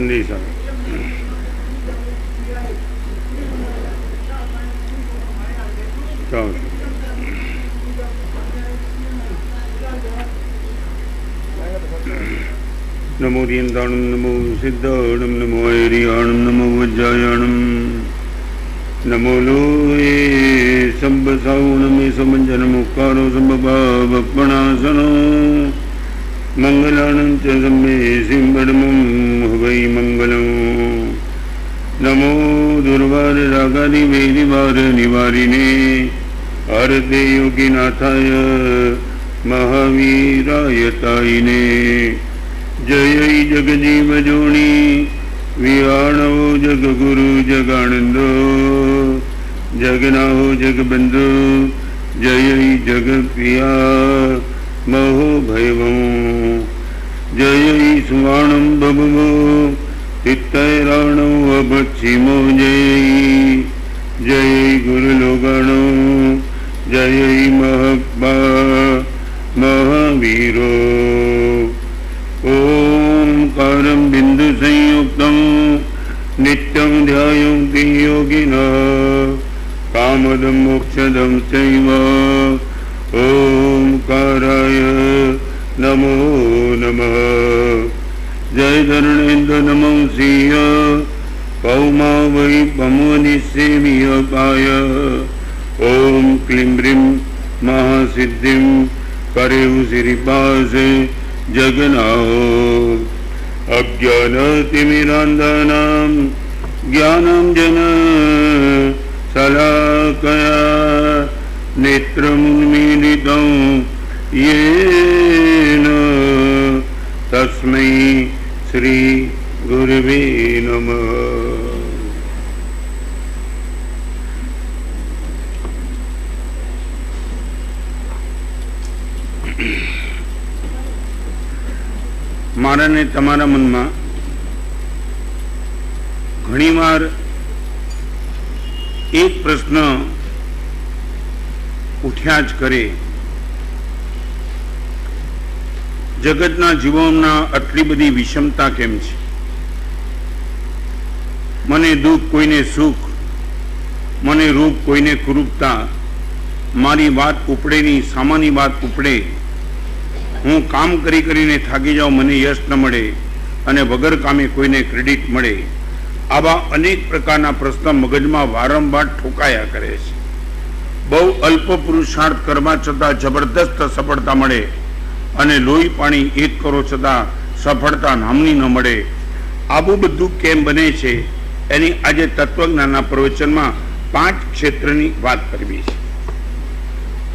સંદેશ આવે. नमो दियंताणं नमो सिद्धाणं नमो ऐरियाणं नमो वज्रायाणं नमो लोये संबसावणमे समञ्जनमुक्कारो संभवावपणासनो मंगलानं च सम्मे सिंहडमं वै मंगलं नमो दुर्वार रागादि वेदिवार निवारिणे हरते योगिनाथाय महावीराय तायिने जय जगजीव जोणी विहाणो जगगुरु जगानंदो जगनाहो जगबंधु जय जगप्रिया महो भैवं जय सुवाणं बभुवो चित्तैराणो अभक्षिमो जय जय गुरुलोगाणो जय महब्बा महावीरो ओंकारं बिंदु संयुक्तं नित्यं ध्यायन्ति योगिनः कामदं मोक्षदं चैव ओंकाराय नमो नमः जय धरणेन्द्र नमोऽसीय कौमा वै पमोनिसेमियपाय ओं क्लीं ब्रीं महासिद्धिं करेव श्रीपासे जगन्नाहो अज्ञानतिमिरान्धानां ज्ञानं जन शलाकया नेत्रमुन्मीलितं येन तस्मै श्री गुरुवे नमः. मारा ने तमारा मन में घणी वार एक प्रश्न उठ्या ज करे, जगतना जीवोना आटली बधी विषमता केम छे? मने दुख कोईने सुख, मने रूप कोईने कुरूपता, मारी बात उपड़े नी सामानी बात उपड़े, हूँ काम करी करीने थाकी जाऊँ मने यश न मळे अने वगर कामे कोईने क्रेडिट मळे. आवा अनेक प्रकारना प्रश्न मगजमां वारंवार ठोकाया करे छे. बहु अल्प पुरुषार्थ करवा छतां जबरदस्त सफलता मळे अने लोही पाणी एक करो छतां सफलता नामनी न मळे. आवुं बधुं केम बने छे एनी आजे तत्वज्ञानना प्रवचनमां 5 क्षेत्रनी वात करवी छे.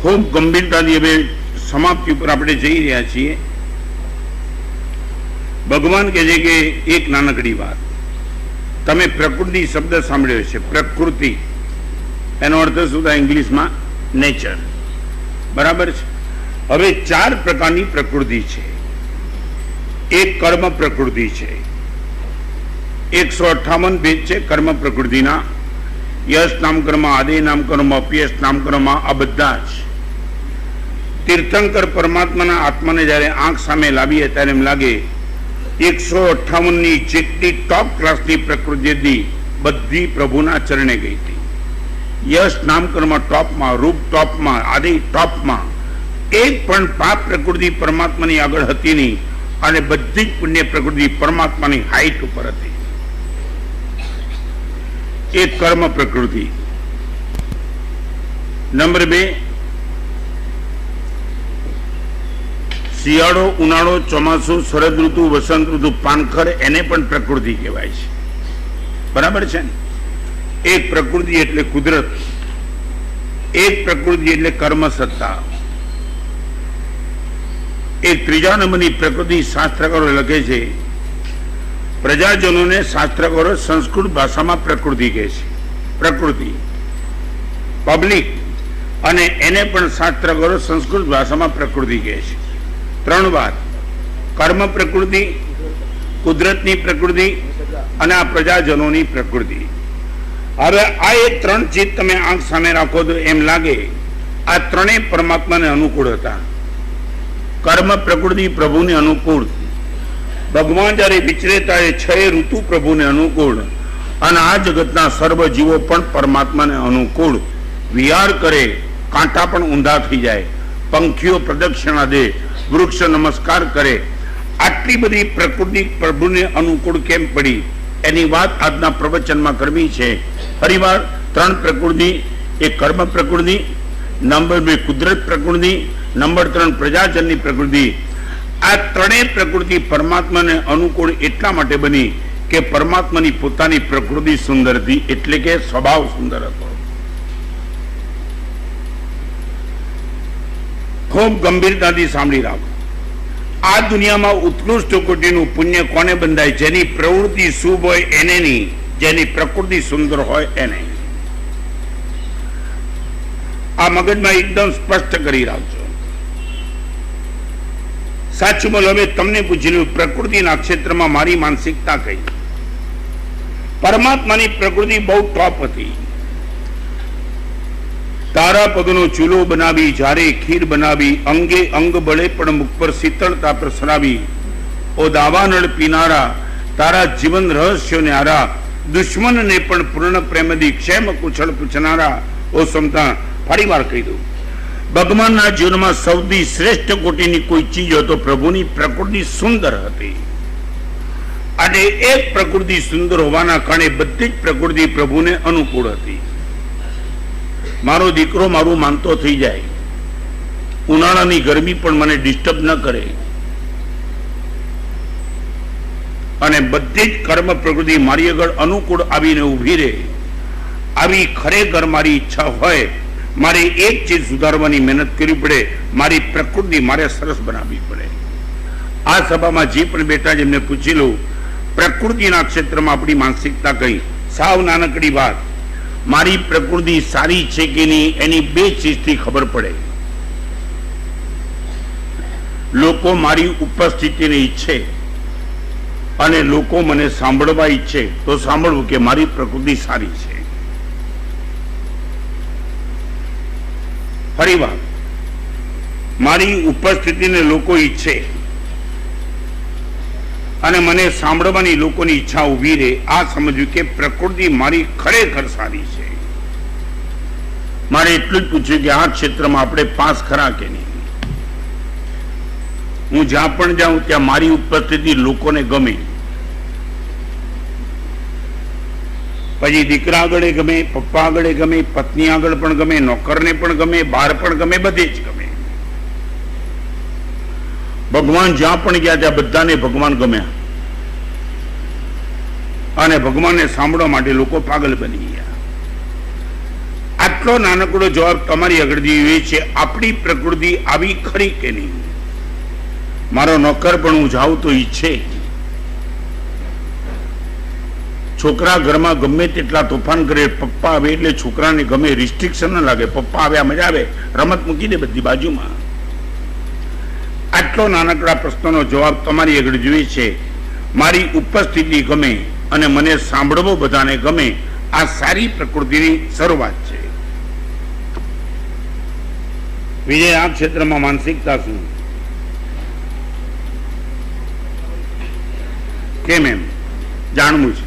खूब गंभीरताथी हवे समाप्ति पर आपणे जई रह्या छीए. भगवान कहे के एक नानकड़ी बात, तमे प्रकृति शब्द सांभळ्यो छे. प्रकृति एनो अर्थ शुं थाय इंग्लिश में? नेचर. बराबर छे. हवे 4 प्रकारनी प्रकृति छे. एक कर्म प्रकृति छे. 158 भेद छे कर्म प्रकृतिना. यश नाम कर्म, आदि नाम कर्म, अपयश नाम कर्म, आ बधा ज तीर्थंकर परमात्मा आत्मा ने जયારે आंख सामे लावीए त्यारे एम लागे 158 जेटली टॉप क्लास की प्रकृति थी बधी प्रभुना चरणे गई थी. यश नाम कर्म टॉप में, रूप टॉप में, आदि टॉप में, एक पण पाप प्रकृति परमात्मा नी आगळ हती नहीं अने बधी पुण्य प्रकृति परमात्मा नी हाइट पर हती. एक कर्म प्रकृति. नंबर 2 शियाळो, उनाळो, ચોમાસુ, शरद ऋतु, वसंत ऋतु, पानखर एने पण प्रकृति कहेवाय छे. बराबर छे. एक प्रकृति एटले कुदरत, एक प्रकृति एटले कर्म सत्ता. एक त्रीजा नंबरनी प्रकृति शास्त्रकारो लखे छे. प्रजाजनों ने शास्त्रकारो संस्कृत भाषा में प्रकृति कहे छे. प्रकृति पब्लिक अने एने पण शास्त्रकारो संस्कृत भाषा में प्रकृति कहे छे. 3 बात: कर्म प्रकृति, कुदरतनी प्रकृति अने आ प्रजाजनोनी प्रकृति. हवे आ 3 चीज तमे आंख सामे राखो तो एम लागे आ 3 परमात्मा ने अनुकूल हता. कर्म प्रकृति प्रभु ने अनुकूल, ભગવાન જ્યારે વિચરે ત્યારે છ ઋતુ પ્રભુને અનુકૂળ અને આ જગતના સર્વ જીવો પણ પરમાત્માને અનુકૂળ વિહાર કરે, કાંટા પણ ઊંધા થઈ જાય, પંખીઓ પ્રદક્ષિણા દે, વૃક્ષ નમસ્કાર કરે. આટલી બધી પ્રકૃતિ પ્રભુને અનુકૂળ કેમ પડી એની વાત આજના પ્રવચનમાં કરવી છે. ફરીવાર 3 પ્રકૃતિ, એક કર્મ પ્રકૃતિ, નંબર 2 કુદરત પ્રકૃતિ, નંબર 3 પ્રજાજનની પ્રકૃતિ. આ ત્રણેય પ્રકૃતિ પરમાત્માને અનુકૂળ એટલા માટે બની કે પરમાત્માની પોતાની પ્રકૃતિ સુંદર હતી, એટલે કે સ્વભાવ સુંદર હતો. ખૂબ ગંભીરતાથી સાંભળી રાખો. આ દુનિયામાં ઉત્કૃષ્ટ કોટીનું પુણ્ય કોને બંધાય? જેની પ્રવૃત્તિ શુભ હોય એને નહીં, જેની પ્રકૃતિ સુંદર હોય એને. આ મગજમાં એકદમ સ્પષ્ટ કરી રાખજો. સાચું બોલો. હવે તમને પૂછેલું પ્રકૃતિના ક્ષેત્રમાં મારી માનસિકતા કઈ? પરમાત્માની પ્રકૃતિ બહુ ટોપ હતી. તારા પગનો ચૂલો બનાવી, જ્યારે ખીર બનાવી, અંગે અંગ બળે પણ મુખ પર શીતળતા પ્રસરાવી. ઓ દાવાનળ પીનારા, તારા જીવન રહસ્યોને આરા, દુશ્મનને પણ પૂર્ણ પ્રેમથી ક્ષેમ કુશળ પૂછનારા. ઓ સમતા ફરી વાર કહી દઉં, ભગવાનના જીવનમાં સૌથી શ્રેષ્ઠ કોટીની કોઈ ચીજ હોય તો પ્રભુની પ્રકૃતિ સુંદર હતી. અને એક પ્રકૃતિ સુંદર હોવાના કારણે બધી જ પ્રકૃતિ પ્રભુને અનુકૂળ હતી. મારો દીકરો મારું માનતો થઈ જાય, ઉનાળાની ગરમી પણ મને ડિસ્ટર્બ ન કરે, અને બધી જ કર્મ પ્રકૃતિ મારી આગળ અનુકૂળ આવીને ઊભી રહે, આવી ખરેખર મારી ઈચ્છા હોય, મારે એક ચીજ સુધારવાની મહેનત કરવી પડે, મારી પ્રકૃતિ મારે સરસ બનાવવી પડે. આ સભામાં જે પણ બેઠા છે એમને પૂછી લઉં, પ્રકૃતિના ક્ષેત્રમાં આપણી માનસિકતા કઈ? સાવ નાનકડી વાત, મારી પ્રકૃતિ સારી છે કે નહીં એની 2 ચીજથી ખબર પડે. લોકો મારી ઉપસ્થિતિને ઈચ્છે અને લોકો મને સાંભળવા ઈચ્છે તો સાંભળવું કે મારી પ્રકૃતિ સારી છે. ફરી વાત, મારી ઉપસ્થિતિને લોકો ઈચ્છે અને મને સાંભળવાની લોકોની ઈચ્છા ઊભી રહે, આ સમજવું કે પ્રકૃતિ મારી ખરેખર સારી છે. મારે એટલું જ પૂછ્યું કે આ ક્ષેત્રમાં આપણે પાસ ખરા કે નહીં? હું જ્યાં પણ જાઉં ત્યાં મારી ઉપસ્થિતિ લોકોને ગમે. પછી દીકરા આગળ ગમે, પપ્પા આગળ ગમે, પત્ની આગળ પણ ગમે, નોકરને પણ ગમે, બહાર પણ ગમે, બધે જ ગમે. ભગવાન જ્યાં પણ ગયા ત્યાં બધાને ભગવાન ગમ્યા અને ભગવાનને સાંભળવા માટે લોકો પાગલ બની ગયા. આટલો નાનકડો જવાબ તમારી આગળ દીધો છે, આપણી પ્રકૃતિ આવી ખરી કે નહીં? મારો નોકર પણ હું જાઉં તો ઈચ્છે, છોકરા ઘરમાં ગમે તેટલા તોફાન કરે, પપ્પા આવે એટલે છોકરાને ગમે, રિસ્ટ્રિક્શન ન લાગે, પપ્પા આવ્યા મજા આવે, રમત મૂકી દે બધી બાજુમાં. આટલો નાનકડા પ્રશ્નનો જવાબ તમારી આગળ જોઈએ છે. મારી ઉપસ્થિતિ ગમે અને મને સાંભળવો બધાને ગમે, આ સારી પ્રકૃતિની શરૂઆત છે. વિજય, આ ક્ષેત્રમાં માનસિકતા શું? કેમ એમ જાણવું છે?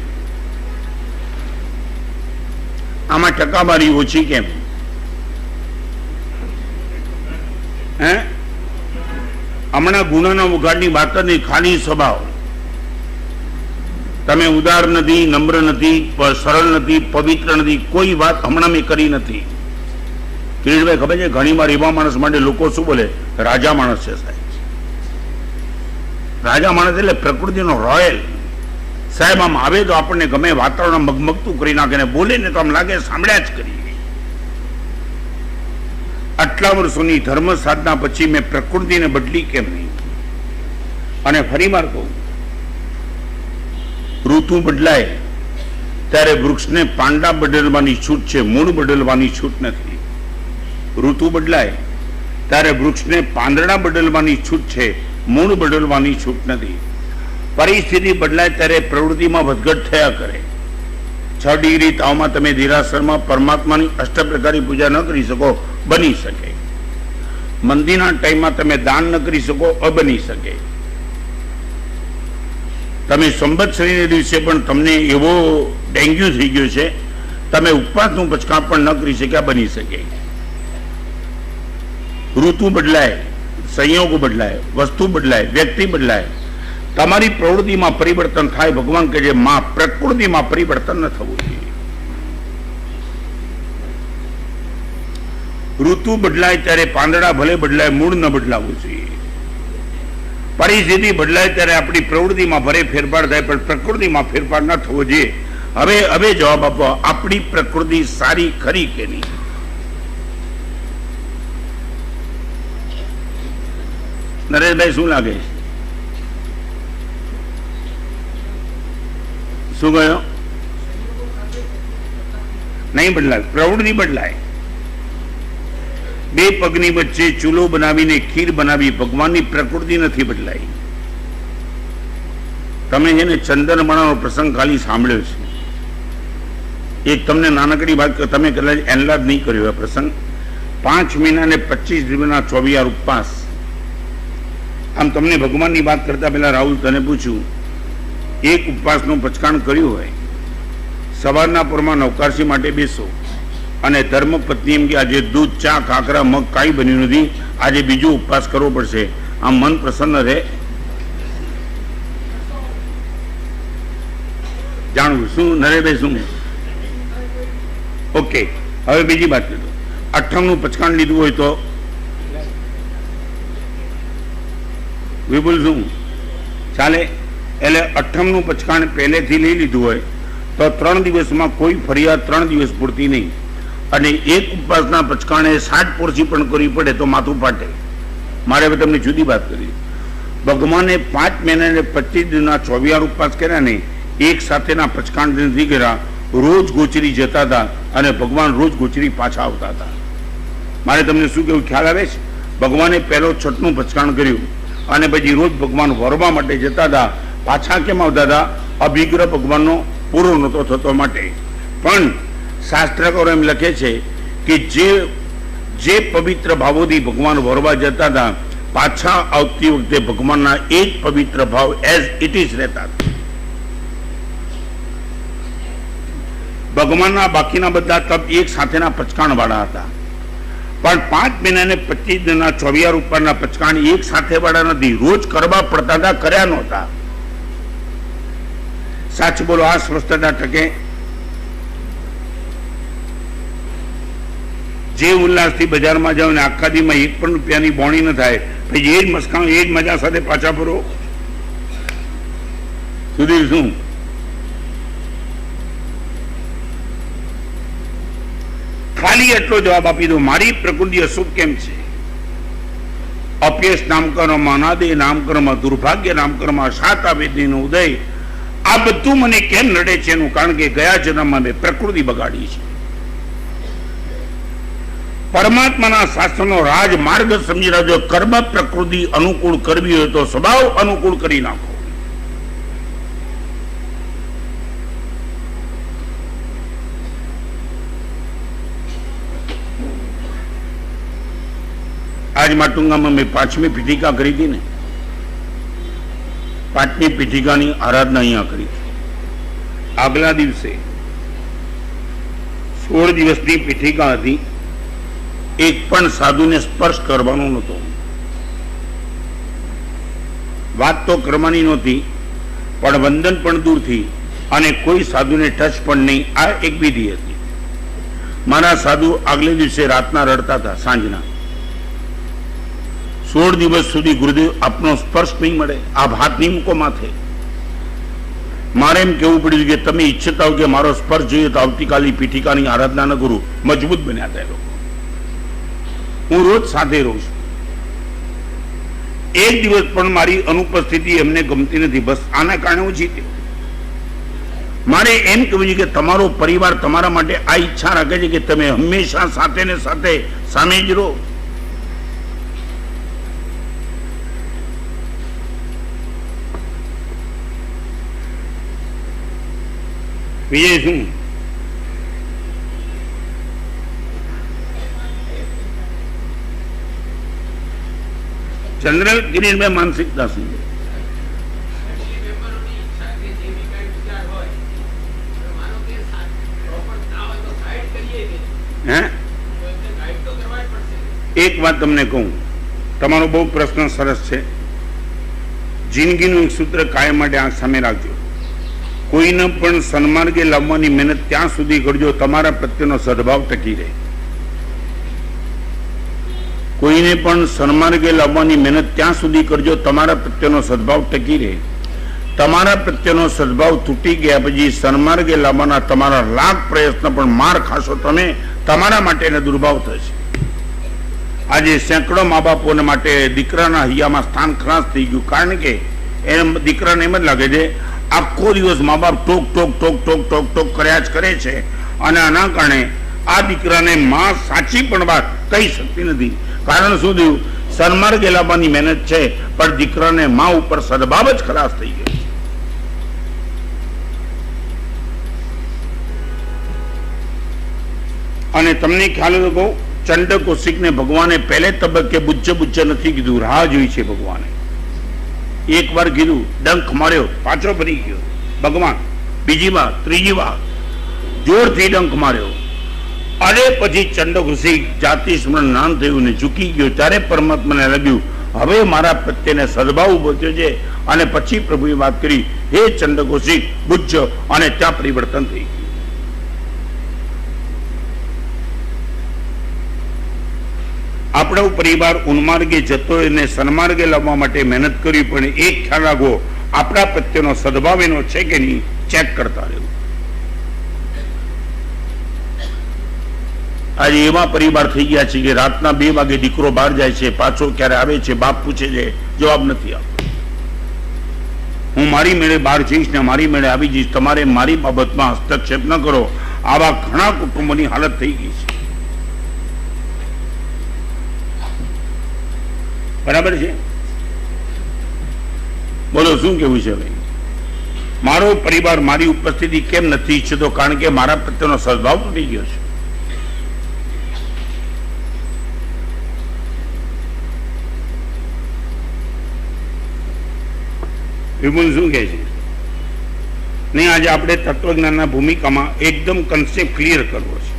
આમાં ટકાવારી ઓછી કેમ? હે, હમણાં ગુનાના ઉઘાડની વાત નહીં, ખાલી સ્વભાવ. તમે ઉદાર નથી, નમ્ર નથી, સરળ નથી, પવિત્ર નથી, કોઈ વાત હમણાં મેં કરી નથી. કિરીટભાઈ ખબર છે, ઘણી વાર એવા માણસ માટે લોકો શું બોલે? રાજા માણસ છે સાહેબ. રાજા માણસ એટલે પ્રકૃતિનો રોયલ સાહેબ. આમ આવે તો આપણને ગમે, વાતાવરણ મગમગતું કરી નાખે, ને બોલે ને તો આમ લાગે સાંભળ્યા જ કરી. આટલા વર્ષોની ધર્મ સાધના પછી મેં પ્રકૃતિને બદલી કેમ નહીં? અને ફરી વાર કહું, ઋતુ બદલાય ત્યારે વૃક્ષને પાંડા બદલવાની છૂટ છે, મૂળ બદલવાની છૂટ નથી. ઋતુ બદલાય ત્યારે વૃક્ષને પાંદડા બદલવાની છૂટ છે, મૂળ બદલવાની છૂટ નથી. પરિસ્થિતિ બદલાય ત્યારે પ્રવૃત્તિમાં વધઘટ થયા કરે. 6 ડિગ્રી તાવમાં તમે દેરાસરમાં પરમાત્માની અષ્ટપ્રકારી પૂજા ન કરી શકો, બની શકે. મંદિરના ટાઈમમાં તમે દાન ન કરી શકો, અબની શકે. તમે સંવત્સરીને દિવસે પણ તમને એવો ડેન્ગ્યુ થઈ ગયો છે, તમે ઉપવાસનું પચકા પણ ન કરી શક્યા, બની શકે. ઋતુ બદલાય, સંયોગો બદલાય, વસ્તુ બદલાય, વ્યક્તિ બદલાય, તમારી પ્રવૃત્તિમાં પરિવર્તન થાય. ભગવાન કહે છે માં પ્રકૃતિમાં પરિવર્તન ન થવું જોઈએ. ઋતુ બદલાય ત્યારે પાંદડા ભલે બદલાય, મૂળ ન બદલાવવું જોઈએ. પરિસ્થિતિ બદલાય ત્યારે આપણી પ્રવૃત્તિમાં ભલે ફેરફાર થાય, પણ પ્રકૃતિમાં ફેરફાર ન થવો જોઈએ. હવે જવાબ આપો, આપણી પ્રકૃતિ સારી ખરી કે નહીં? નરેશભાઈ શું લાગે છે? શું ગયો? નહીં બદલાય, પ્રવૃત્તિ બદલાય. બે પગની વચ્ચે ચૂલો બનાવીને ખીર બનાવી, ભગવાનની પ્રકૃતિ નથી બદલાઈ. તમે છે ને ચંદ્રમાનો પ્રસંગ ખાલી સાંભળ્યો છે. એક તમને નાનકડી વાત, તમે કદાચ એનલાદ નહીં કર્યો આ પ્રસંગ. 5 મહિના ને 25 દિવસના 24 ઉપવાસ. આમ તમને ભગવાનની વાત કરતા પહેલા રાહુલ તને પૂછ્યું, એક ઉપવાસનું પચકાણ કર્યું હોય, સવારના પૂરમાં નવકારસી માટે બેસો અને ધર્મપત્ની એમ કે આજે દૂધ, ચા, કાકરા, મગ કાંઈ બન્યું નથી, આજે બીજો ઉપવાસ કરવો પડશે, આમ મન પ્રસન્ન રહે? જાણવું શું નરેશભાઈ શું? ઓકે, હવે બીજી વાત કરીએ. 58નું પચકાણ લીધું હોય તો વિપુલ શું ચાલે? એટલે 58નું પચકાણ પહેલેથી લઈ લીધું હોય તો 3 દિવસમાં કોઈ ફરિયાદ, 3 દિવસ પૂરતી નહીં. અને એક ઉપવાસના પચકાણે 60 પોરસી પણ કરવી પડે તો માથું ફાટે. મારે હવે તમને જુદી વાત કરી. ભગવાને 5 મહિના ને 25 દિવસના 24 ઉપવાસ કર્યા ને, એક સાથેના પચકાણ નથી કર્યા. રોજ ગોચરી જતા હતા અને ભગવાન રોજ ગોચરી પાછા આવતા હતા. મારે તમને શું કેવું ખ્યાલ આવે છે? ભગવાને પહેલો 6નું પચકાણ કર્યું અને પછી રોજ ભગવાન વરવા માટે જતા હતા. પાછા કેમ આવતા હતા? અભિગ્રહ ભગવાનનો પૂરો નહોતો થતો માટે. પણ શાસ્ત્રકારો એમ લખે છે કે જે પવિત્ર ભાવોથી ભગવાન વરવા જતા હતા, પાછા આવતી વખતે ભગવાનના એ જ પવિત્ર ભાવ એઝ ઇટ ઇઝ રહેતા હતા. ભગવાનના બાકીના બધા તપ એક સાથેના પચકાણ વાળા હતા, પણ 5 મહિના ને 25 દિનના 24 ઉપરના પચકાણ એક સાથે વાળા નથી. રોજ કરવા પડતા હતા, કર્યા નહોતા. સાચું બોલો, આ સ્વસ્થતા ટકે? જે ઉલ્લાસથી બજારમાં જાઓ ને આખા દીમાં 1 પણ રૂપિયાની બોણી ન થાય, પછી એ જ મસ્કાણ, એ જ મજા સાથે પાછા ફરો. સુધીર શું? ખાલી એટલો જવાબ આપી દો, મારી પ્રકૃતિ અશુભ કેમ છે? અપયશ નામકર્મ, અનાદે નામકર્મ, દુર્ભાગ્ય નામકર્મ, સાત વેદીનો ઉદય, આ બધું મને કેમ નડે છે? એનું કારણ કે ગયા જન્મમાં મેં પ્રકૃતિ બગાડી છે. પરમાત્માના શાસ્ત્રનો રાજમાર્ગ સમજી રાખજો. કર્મ પ્રકૃતિ અનુકૂળ કરવી હોય તો સ્વભાવ અનુકૂળ કરી નાખો. આજ માટુંગામાં મેં 5મી પીઠિકા કરી હતી ને, 5મી પીઠિકાની આરાધના અહીંયા કરી. આગલા દિવસે 16 દિવસની પીઠિકા હતી. એક પણ સાધુને સ્પર્શ કરવાનો નહોતો. વાત તો કરવાની નહોતી, પણ વંદન પણ દૂરથી, અને કોઈ સાધુને ટચ પણ નહીં. આ એક વિધિ હતી. મારા સાધુ આગલે દિવસે રાતના રડતા હતા, સાંજના. 16 દિવસ સુધી ગુરુદેવ આપનો સ્પર્શ નહીં મળે, આપ હાથ નહીં મૂકો માથે. મારે એમ કેવું પડ્યું કે તમે ઈચ્છતા હો કે મારો સ્પર્શ જોઈએ તો આવતીકાલે પીઠિકાની આરાધના ન કરું. મજબૂત બન્યા હતા એ લોકો. હું રોજ સાથે રહું છું. એક દિવસ પણ મારી અનુપસ્થિતિ એમને ગમતી નથી. બસ આના કારણે હું જીત્યો. મારે એમ કહેવું છે કે તમારો પરિવાર તમારા માટે આ ઈચ્છા રાખે છે કે તમે હંમેશા સાથે ને સાથે સામે જ રહો. વિજય શું? ચંદ્ર કિરીટ में मानसिकता શું? એક વાત તમને કહું, તમારો બહુ પ્રશ્ન સરસ છે. જિંદગીનું એક સૂત્ર કાયમ માટે આ સામે રાખજો. કોઈને પણ સન્માર્ગે લાવવાની મહેનત ત્યાં સુધી કરજો તમારા પ્રત્યેનો સદભાવ ટકી રહે. કોઈને પણ સન્માર્ગે લાવવાની મહેનત ત્યાં સુધી કરજો તમારા પ્રત્યેનો સદભાવ ટકી રહે. તમારા પ્રત્યેનો સદભાવ તૂટી ગયા પછી સન્માર્ગે લાવવાના તમારા લાખ પ્રયત્ન પણ માર ખાશો તમે, તમારા માટે દુર્ભાવ થશે. આજે સેંકડો મા બાપોને માટે દીકરાના હૈયામાં સ્થાન ખલાસ થઈ ગયું. કારણ કે એને દીકરાને એમ જ લાગે છે આખો દિવસ મા બાપ talk talk talk talk talk talk કર્યા જ કરે છે, અને આના કારણે આ દીકરાને માં સાચી પણ વાત કહી શકતી નથી. કારણ શું થયું? સન્માર્ગે લાવવાની મહેનત છે પણ દીકરાને માં ઉપર સદભાવ જ ખલાસ થઈ ગયો. અને તમને ખ્યાલ હોય તો ચંડ કૌશિકને ભગવાને પહેલે તબક્કે બુજ્જ બુજ્જ નથી કીધું, રાહ જોઈ છે ભગવાને. એક વાર કીધું, ડંખ માર્યો, પાછો ફરી ગયો ભગવાન. બીજી વાર, ત્રીજી વાર જોરથી ડંખ માર્યો, અને પછી ચંડ કૌશિક જાતિ સ્મરણ નામ થયું ને ઝૂકી ગયો. ત્યારે પરમાત્માને લાગ્યું હવે મારા પ્રત્યેને સદભાવ ઉભો થયો છે, અને પછી પ્રભુએ વાત કરી, હે ચંડ કૌશિક બુજ્જ, અને ત્યાં પરિવર્તન થઈ ગયું. આપણો પરિવાર ઉન્માર્ગે જતો એને સન્માર્ગે લાવવા માટે મહેનત કરવી, પણ એક ખ્યાલ રાખો, આપણા પ્રત્યેનો સદભાવ એનો છે કે નહીં ચેક કરતા રહેવું. આજે એવા પરિવાર થઈ ગયા છે કે રાતના 2 વાગે દીકરો બહાર જાય છે, પાછો ક્યારે આવે છે, બાપ પૂછે છે, જવાબ નથી આપતો. હું મારી મેળે બહાર જઈશ ને મારી મેળે આવી જઈશ, તમારે મારી બાબતમાં હસ્તક્ષેપ ન કરો. આવા ઘણા કુટુંબોની હાલત થઈ ગઈ છે. બરાબર છે? બોલો શું કેવું છે ભાઈ? મારો પરિવાર મારી ઉપસ્થિતિ કેમ નથી ઈચ્છતો? કારણ કે મારા પ્રત્યેનો સદભાવ તૂટી ગયો છે. વિપુલ શું કહે છે? નહીં, આજે આપણે તત્વજ્ઞાનના ભૂમિકામાં એકદમ કન્સેપ્ટ ક્લિયર કરવો છે.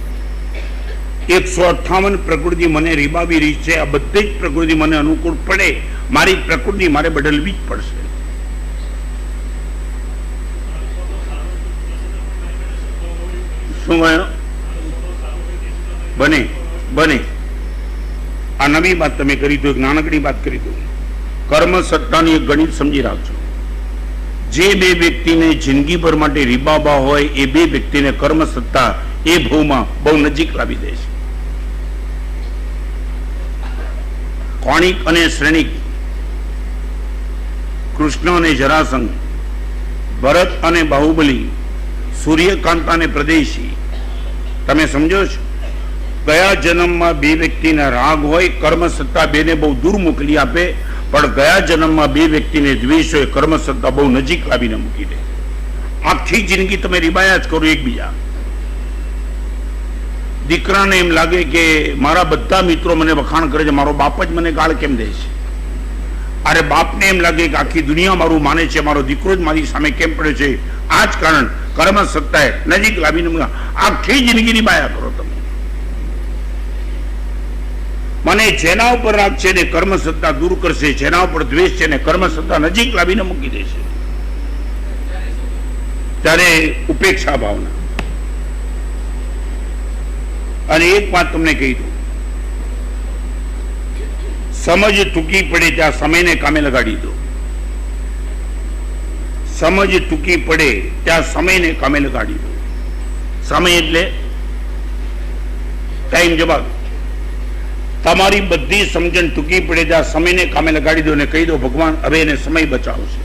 158 પ્રકૃતિ મને રીબાવી રહી છે. આ બધી જ પ્રકૃતિ મને અનુકૂળ પડે, મારી પ્રકૃતિ મારે બદલવી જ પડશે. શું કહ્યું? બને બને. આ નવી વાત તમે કરી દો, એક નાનકડી વાત કરી દો. કર્મ સત્તાની એક ગણિત સમજી રાખજો. જે 2 વ્યક્તિને જિંદગીભર માટે રીબાબા હોય એ 2 વ્યક્તિને કર્મ સત્તા એ ભવમાં બહુ નજીક લાવી દે છે. કોણિક અને શ્રેણિક, કૃષ્ણ અને જરાસંઘ, ભરત અને બાહુબલી, સૂર્યકાંત અને પ્રદેશી. તમે સમજો છો? ગયા જન્મમાં 2 વ્યક્તિના રાગ હોય, કર્મ સત્તા 2ને બહુ દૂર મોકલી આપે, પણ ગયા જન્મમાં 2 વ્યક્તિને દ્વેષ હોય, કર્મ સત્તા બહુ નજીક લાવીને મૂકી દે. આખી જિંદગી તમે રીબાયા જ કરો એકબીજા. દીકરાને એમ લાગે કે મારા બધા મિત્રો મને વખાણ કરે છે, મારો બાપ જ મને ગાળ કેમ દે છે? અરે બાપને એમ લાગે કે આખી દુનિયા મારું માને છે, મારો દીકરો જ મારી સામે કેમ પડે છે? આ જ કારણ કર્મ સત્તાએ નજીક લાવીને આખી જિંદગી રીબાયા કરો તમે. મને જેના ઉપર રાગ છે ને કર્મ સત્તા દૂર કરશે, જેના ઉપર દ્વેષ છે ને કર્મ સત્તા નજીક લાવીને મૂકી દેશે. ત્યારે ઉપેક્ષા ભાવના. અને એક વાત તમને કહી દઉં, સમજ ટૂંકી પડે ત્યાં સમયને કામે લગાડી દો. સમજ ટૂંકી પડે ત્યાં સમયને કામે લગાડી દો. સમય એટલે ટાઈમ. જવાબ. તમારી બધી સમજણ ટૂંકી પડે ત્યાં સમયને કામે લગાડી દો અને કહી દો ભગવાન હવે એને સમય બચાવશે.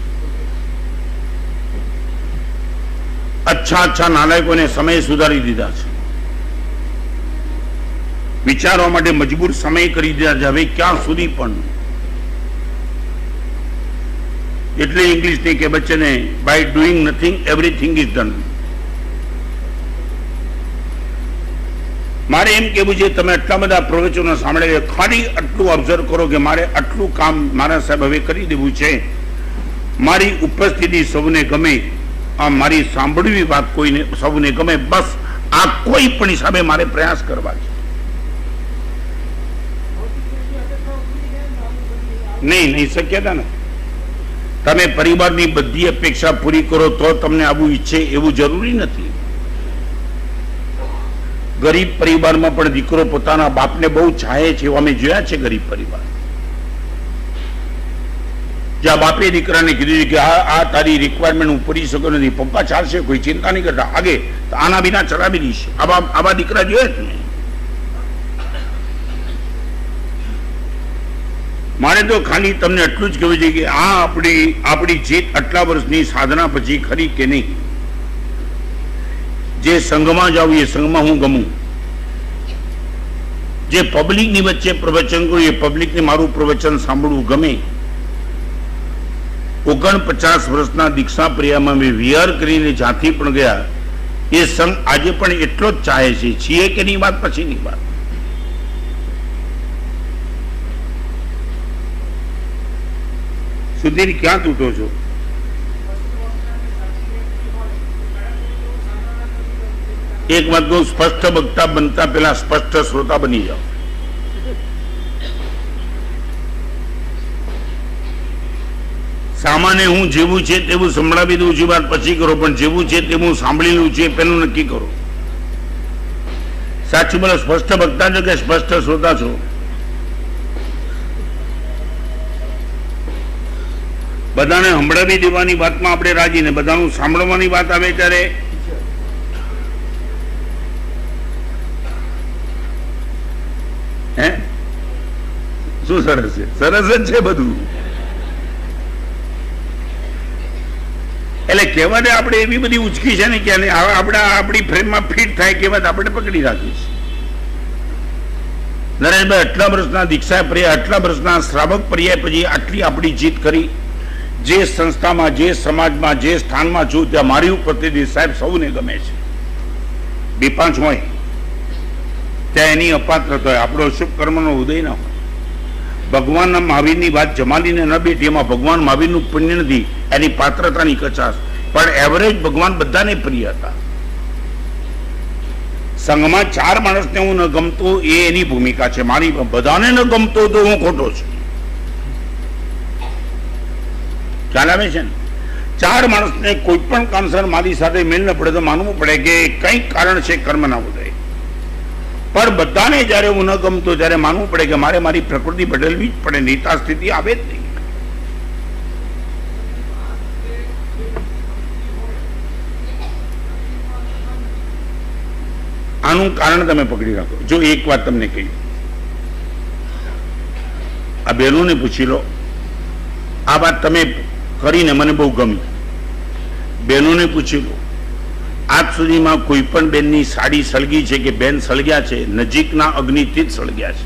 અચ્છા નાલાયકોને સમય સુધારી દીધા છે, વિચારવા માટે મજબૂર સમય કરી દીધા છે. હવે ક્યાં સુધી પણ? એટલે ઇંગ્લિશની કહેવત છે ને, by doing nothing everything is done. મારે એમ કેવું છે, તમે આટલા બધા પ્રવચનો સાંભળે, ખાલી આટલું ઓબ્ઝર્વ કરો કે મારે આટલું કામ મારા સાહેબ હવે કરી દેવું છે. મારી ઉપસ્થિતિ સૌને ગમે, આ મારી સાંભળવી વાત કોઈને સૌને ગમે, બસ આ કોઈ પણ હિસાબે મારે પ્રયાસ કરવા છે. નહીં શક્યતા નથી. તમે પરિવારની બધી અપેક્ષા પૂરી કરો તો તમને આવું ઈચ્છે એવું જરૂરી નથી. ગરીબ પરિવારમાં પણ દીકરો પોતાના બાપને બહુ ચાહે છે, અમે જોયા છે ગરીબ પરિવાર, જ્યાં બાપે દીકરાને કીધું છે કે આ તારી રિક્વાયરમેન્ટ હું પૂરી શકતો નથી, પપ્પા ચાલશે, કોઈ ચિંતા નહીં કરતા, આગે તો આના વિના ચલાવી દઈશ. આવા દીકરા જોયા જ નહીં. મારે તો ખાલી તમને એટલું જ કહેવું છે કે આ આપણી જીત આટલા વર્ષની સાધના પછી ખરી કે નહીં. જે સંઘમાં જાઉં એ સંઘમાં હું ગમું, જે પબ્લિકની વચ્ચે પ્રવચન કરું એ પબ્લિકને મારું પ્રવચન સાંભળવું ગમે. 49 વર્ષના દીક્ષા પ્રિયામાં મેં વિહાર કરીને જ્યાંથી પણ ગયા એ સંઘ આજે પણ એટલો જ ચાહે છે. છીએ કે નહીં વાત પછીની વાત. સુધીર ક્યાં તૂટો છો? એક વાત કહું, સ્પષ્ટ વક્તા બનતા પહેલા સ્પષ્ટ શ્રોતા બની જાઓ. સામાન્ય હું જેવું છે તેવું સંભળાવી દઉં છું, વાત પછી કરો, પણ જેવું છે તેવું સાંભળેલું છે પેલું નક્કી કરો. સાચું બોલો, સ્પષ્ટ વક્તા છો કે સ્પષ્ટ શ્રોતા છો? બધાને સંભળાવી દેવાની વાતમાં આપણે રાજી, ને બધાનું સાંભળવાની વાત આવે ત્યારે શું સરસ છે? સરસ જ છે બધું. એટલે કહેવાને આપણે એવી બધી ઉચકી છે ને કે આપણી ફ્રેમમાં ફિટ થાય કહેવત આપણે પકડી રાખી છે. નરેશભાઈ આટલા વર્ષના દીક્ષા પર્યાય, આટલા વર્ષના શ્રાવક પર્યાય પછી આટલી આપણી જીત કરી. જે સંસ્થામાં, જે સમાજમાં, જે સ્થાનમાં છું ત્યાં મારી ઉપરથી સાહેબ સૌને ગમે છે. 2-5 હોય ત્યાં એની અપાત્રતા હોય, આપણો શુભ કર્મનો ઉદય ના હોય. ભગવાનના મહાવીરની વાત જમાલીને ન બેઠી, એમાં ભગવાન મહાવીરનું પુણ્ય નથી, એની પાત્રતાની કચાશ. પણ એવરેજ ભગવાન બધાને પ્રિય હતા. સંઘમાં 4 માણસને હું ન ગમતો એ એની ભૂમિકા છે, મારી બધાને ન ગમતો તો હું ખોટો છું. ખ્યાલ આવે છે ને? 4 માણસને કોઈ પણ કારણસર મારી સાથે મેળ ન પડે તો માનવું પડે કે કંઈક કારણ છે કર્મના ઉદય. પણ બધાને જયારે હું ન ગમતો ત્યારે માનવું પડે કે મારે મારી પ્રકૃતિ બદલવી જ પડે, નીતા સ્થિતિ આવે જ નહીં. આનું કારણ તમે પકડી રાખો. જો એક વાત તમને કહી, આ બહેનોને પૂછી લો, આ વાત તમે કરીને મને બહુ ગમી. બહેનોને પૂછી લો, આજ સુધીમાં કોઈ પણ બેનની સાડી સળગી છે કે બેન સળગ્યા છે? નજીકના અગ્નિથી જ સળગ્યા છે.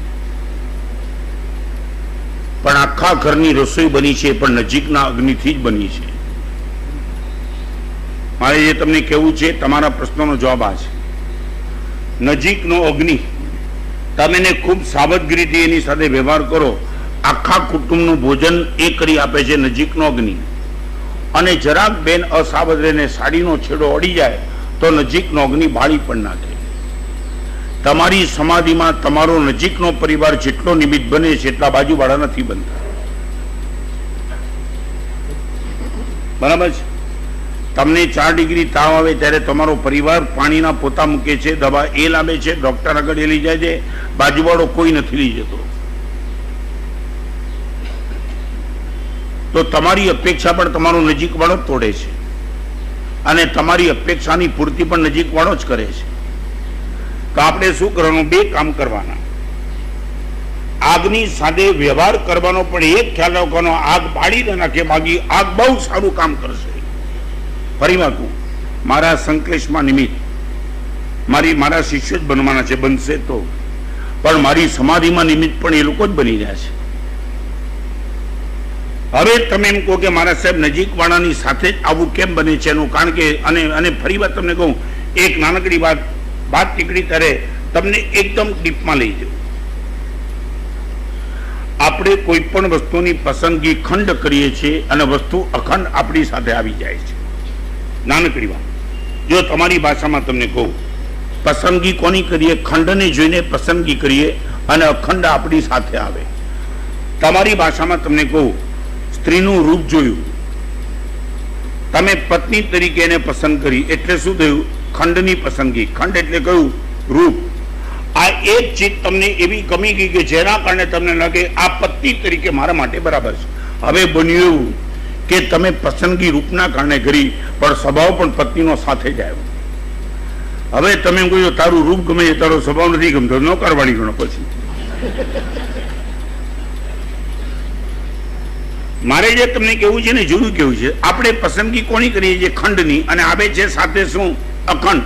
પણ આખા ઘરની રસોઈ બની છે પણ નજીકના અગ્નિથી જ બની છે. મારે જે તમને કહેવું છે, તમારા પ્રશ્નનો જવાબ આ છે. નજીકનો અગ્નિ, તમે ખૂબ સાવધગીરીથી એની સાથે વ્યવહાર કરો, આખા કુટુંબનું ભોજન એ કરી આપે છે નજીકનો અગ્નિ. અને જરાક બેન અસાવધ રહીને સાડીનો છેડો અડી જાય તો નજીકનો અગ્નિ બાળી પણ નાખે. તમારી સમાધિમાં તમારો નજીકનો પરિવાર જેટલો નિમિત્ત બને છે એટલા બાજુવાળા નથી બનતા. બરાબર છે? તમને 4 ડિગ્રી તાવ આવે ત્યારે તમારો પરિવાર પાણીના પોતા મૂકે છે, દવા એ લાવે છે, ડોક્ટર આગળ એ લઈ જાય છે, બાજુવાળો કોઈ નથી લઈ જતો. તો તમારી અપેક્ષા પણ તમારો નજીકવાળો જ તોડે છે, અને તમારી અપેક્ષાની પૂર્તિ પણ નજીકવાળો જ કરે છે. તો આપણે શું કરવાનું? 2 કામ કરવાના. આગની સાથે વ્યવહાર કરવાનો, પણ એક ખ્યાલ રાખવાનો, આગ બાળી ન નાખે, બાકી આગ બહુ સારું કામ કરશે. ફરી વાંકું, મારા સંકલેશમાં નિમિત્ત મારા શિષ્યો જ બનવાના છે, બનશે તો, પણ મારી સમાધિમાં નિમિત્ત પણ એ લોકો જ બની રહ્યા છે. હવે તમે એમ કહો કે મારા સાહેબ નજીકવાળાની સાથે જ આવું કેમ બને છે એનું કારણ કે, અને ફરી વાત તમને કહું, એક નાનકડી વાત નીકળી ત્યારે તમને એકદમ ડીપમાં લઈ જાઉં. આપણે કોઈ પણ વસ્તુની પસંદગી ખંડ કરીએ છીએ અને વસ્તુ અખંડ આપણી સાથે આવી જાય છે. નાનકડી વાત, જો તમારી ભાષામાં તમને કહું, પસંદગી કોની કરીએ? ખંડને જોઈને પસંદગી કરીએ અને અખંડ આપણી સાથે આવે. તમારી ભાષામાં તમને કહું, સ્ત્રીનું રૂપ જોયું, તમે પત્ની તરીકે એને પસંદ કરી, એટલે શું થયું? ખંડની પસંદગી. ખંડ એટલે કયું? રૂપ. આ એક ચીજ તમને એવી ગમી ગઈ કે જેના કારણે તમને લાગે આ પત્ની તરીકે મારા માટે બરાબર છે. હવે બન્યું એવું કે તમે પસંદગી રૂપના કારણે કરી, પણ સ્વભાવ પણ પત્નીનો સાથે જ આવ્યો. હવે તમે એમ કહ્યું તારું રૂપ ગમે છે, તારો સ્વભાવ નથી ગમતો, ન કરવાની ગણો. પછી મારે જે તમને કેવું છે ને, જુદું કેવું છે. આપણે પસંદગી કોની કરીએ છીએ? ખંડની. અને આવે છે સાથે શું? અખંડ.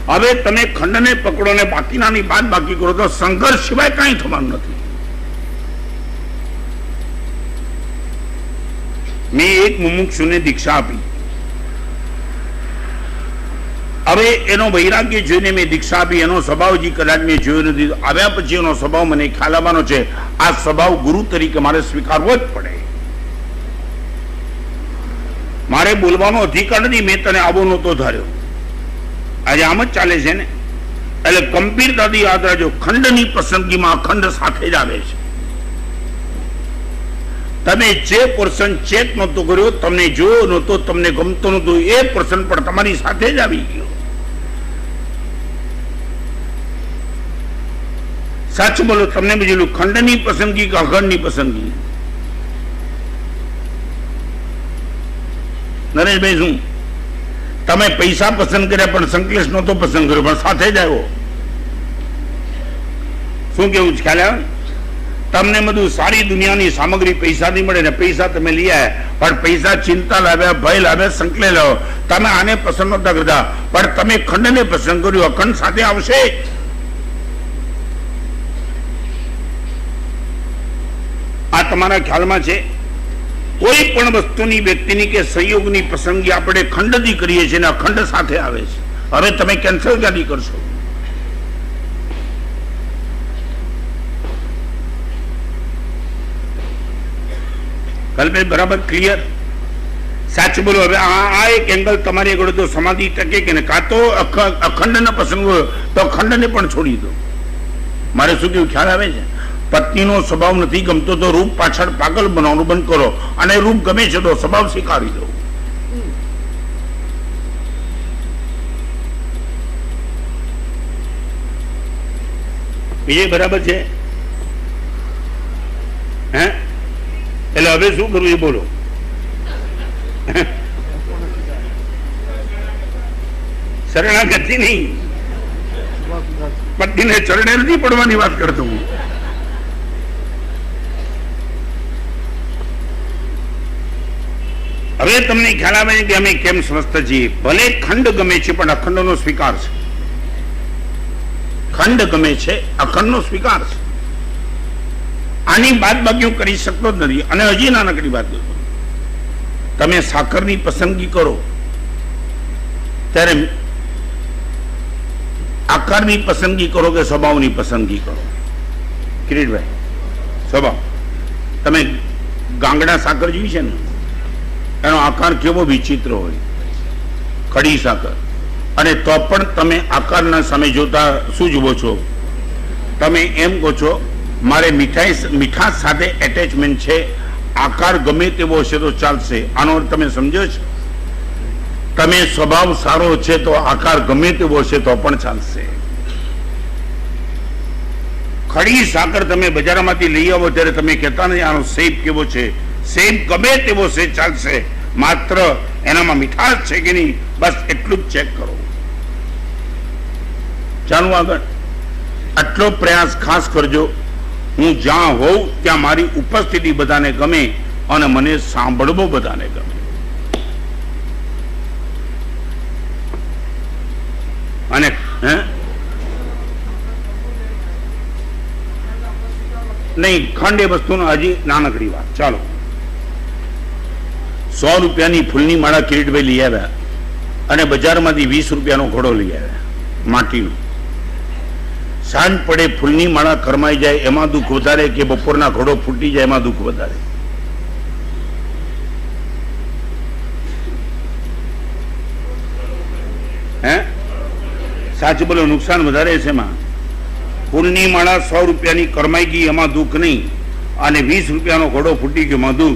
હવે તમે ખંડને પકડો ને બાકીનાની બાદ બાકી કરો તો સંઘર્ષ સિવાય કાંઈ થવાનું નથી. મેં એક મુમુક્ષુને દીક્ષા આપી. હવે એનો વૈરાગ્ય જોઈને મેં દીક્ષા આપી. એનો સ્વભાવ હજી કદાચ મેં જોયો નથી. આવ્યા પછી એનો સ્વભાવ મને ખ્યાલ આવવાનો છે. આ સ્વભાવ ગુરુ તરીકે મારે સ્વીકારવો જ પડે. મારે બોલવાનો અધિકાર નથી. મેં તને આવો નહોતો ધાર્યો. આજે આમ જ ચાલે છે ને. એટલે ગંભીરતાથી યાદ રાખજો, ખંડની પસંદગીમાં અખંડ સાથે જ આવે છે. તમે જે પર્સન ચેક નહોતો કર્યો, તમને જોયો નહોતો, તમને ગમતો નહોતો, એ પર્સન પણ તમારી સાથે જ આવી ગયો. સાચું બોલો, તમને બીજું ખંડની પસંદગી કે અખંડની પસંદગી? નરેશભાઈ, શું તમે પૈસા પસંદ કર્યા પણ સંકલેશ નહોતો પસંદ કર્યો, પણ સાથે જ આવ્યો? શું કેવું? ખ્યાલ આવે? તમને બધું સારી દુનિયાની સામગ્રી પૈસાથી મળે ને પૈસા તમે લઈ આવ્યા, પણ પૈસા ચિંતા લાવ્યા, ભય લાવ્યા, સંકલે લાવ્યો. તમે આને પસંદ નહોતા કરતા, પણ તમે ખંડને પસંદ કર્યું. અખંડ સાથે આવશે. આ તમારા ખ્યાલમાં છે? કોઈ પણ વસ્તુની, વ્યક્તિની કે સંયોગની પસંદગી આપણે ખંડથી કરીએ છીએ ને અખંડ સાથે આવે છે. હવે તમે કેન્સલ ક્યાંથી કરશો? કલ્પેશ, બરાબર ક્લિયર? સાચું બોલો. હવે આ એક એંગલ તમારી આગળ તો સમાધિ ટકે કે કાં તો અખંડને પસંદ કરો તો ખંડને પણ છોડી દો. મારે શું કેવું ખ્યાલ આવે છે? પત્નીનો સ્વભાવ નથી ગમતો તો રૂપ પાછળ પાગલ બનાવવાનું બંધ કરો, અને રૂપ ગમે છે તો સ્વભાવ સ્વીકારી દો. બીજે બરાબર છે? હે? એટલે હવે શું કરવું એ બોલો. શરણાગતિ નહીં, પત્નીને ચરણે નથી પડવાની વાત કરતો હું. હવે તમને ખ્યાલ આવે કે અમે કેમ સમજતા છીએ. ભલે ખંડ ગમે છે પણ અખંડનો સ્વીકાર છે. ખંડ ગમે છે, અખંડનો સ્વીકાર છે. આની બાદ બાકી હું કરી શકતો જ નથી. અને હજી નાનકડી વાત કરું, તમે સાકરની પસંદગી કરો ત્યારે આકારની પસંદગી કરો કે સ્વભાવની પસંદગી કરો? કિરીટભાઈ, સ્વભાવ. તમે ગાંગડા સાકર જોઈ છે ને, એનો આકાર કેવો વિચિત્ર હોય, ખડી સાકર. અને તો પણ તમે આકારના સામે જોતા શું જુઓ છો? તમે એમ કહો છો મારે મીઠાશ સાથે એટેચમેન્ટ છે, આકાર ગમે તેવો હશે તો ચાલશે. આનો અર્થ તમે સમજો છો? તમે સ્વભાવ સારો છે તો આકાર ગમે તેવો હશે તો પણ ચાલશે. ખડી સાકર તમે બજારમાંથી લઈ આવો ત્યારે તમે કહેતા નહીં આનો શેપ કેવો છે. શેપ ગમે તેવો છે, ચાલશે, માત્ર એનામાં મીઠાશ છે કે નહીં, બસ એટલું જ ચેક કરો. ચાલો આગળ. આટલો પ્રયાસ ખાસ કરજો. હું જ્યાં હોઉં ત્યાં મારી ઉપસ્થિતિ બધાને ગમે અને મને સાંભળવો બધાને ગમે. અને નહીં, ખંડ એ વસ્તુનો હજી નાનકડી વાત. ચાલો, 100 રૂપિયાની ફૂલની માળા કિરીટભાઈ લઈ આવ્યા અને બજારમાંથી 20 રૂપિયાનો ઘોડો લઈ આવ્યા માટીનો. સાંજ પડે ફૂલની માળા કરમાઈ જાય એમાં દુઃખ વધારે કે બપોરના ઘોડો ફૂટી જાય એમાં દુઃખ વધારે? હે? સાચું બોલો, નુકસાન વધારે છે એમાં. ફૂલની માળા 100 રૂપિયાની કરમાઈ ગઈ એમાં દુઃખ નહીં, અને 20 રૂપિયાનો ઘોડો ફૂટી ગયો. મધુ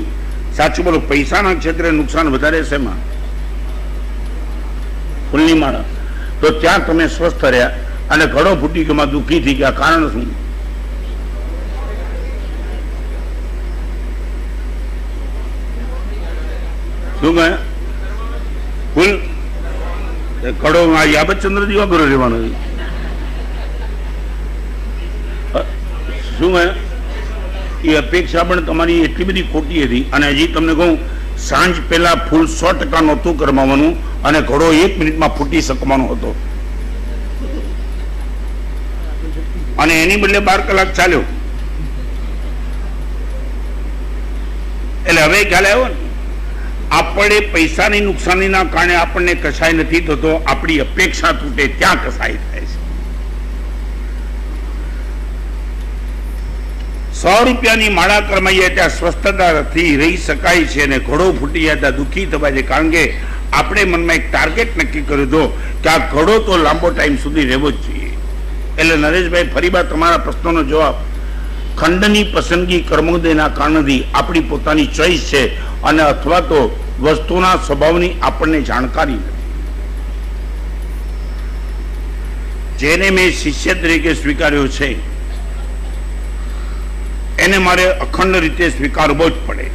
સાચું બોલો, પૈસાના ક્ષેત્રે નુકસાન વધારે છે એમાં ફૂલની માળા. તો ત્યાં તમે સ્વસ્થ રહ્યા અને ઘડો ફૂટી ગયો, દુઃખી થઈ ગયા. કારણ શું? શું કહે? ફૂલ ઘડો યાબતચંદ્ર જેવા ઘરો રહેવાનો. શું કહે? એ અપેક્ષા પણ તમારી એટલી બધી ખોટી હતી. અને હજી તમને કહું, સાંજ પહેલા ફૂલ 100% નહોતું કરવાનું અને ઘોડો 1 મિનિટમાં ફૂટી શકવાનો હતો અને એની બદલે 12 કલાક ચાલ્યો. એટલે હવે ખ્યાલ આવ્યો ને, આપણે પૈસાની નુકસાનીના કારણે આપણને કસાય નથી થતો, આપણી અપેક્ષા તૂટે ત્યાં કસાય થાય છે. 100 રૂપિયાની માળા કરમાઈએ ત્યાં સ્વસ્થતાથી રહી શકાય છે અને ઘોડો ફૂટી જાય ત્યાં દુઃખી થવાય છે. કારણ કે આપણે મનમાં એક ટાર્ગેટ નક્કી કર્યો હતો કે આ ઘોડો તો લાંબો ટાઈમ સુધી રહેવો જ જોઈએ. એટલે નરેશભાઈ, ફરીવાર તમારા પ્રશ્નોનો જવાબ, ખંડની પસંદગી કર્મોદયના કારણથી આપણી પોતાની ચોઈસ છે અને અથવા તો વસ્તુના સ્વભાવની આપણને જાણકારી નથી. જેને મેં શિષ્ય તરીકે સ્વીકાર્યો છે એને મારે અખંડ રીતે સ્વીકારવો જ પડે.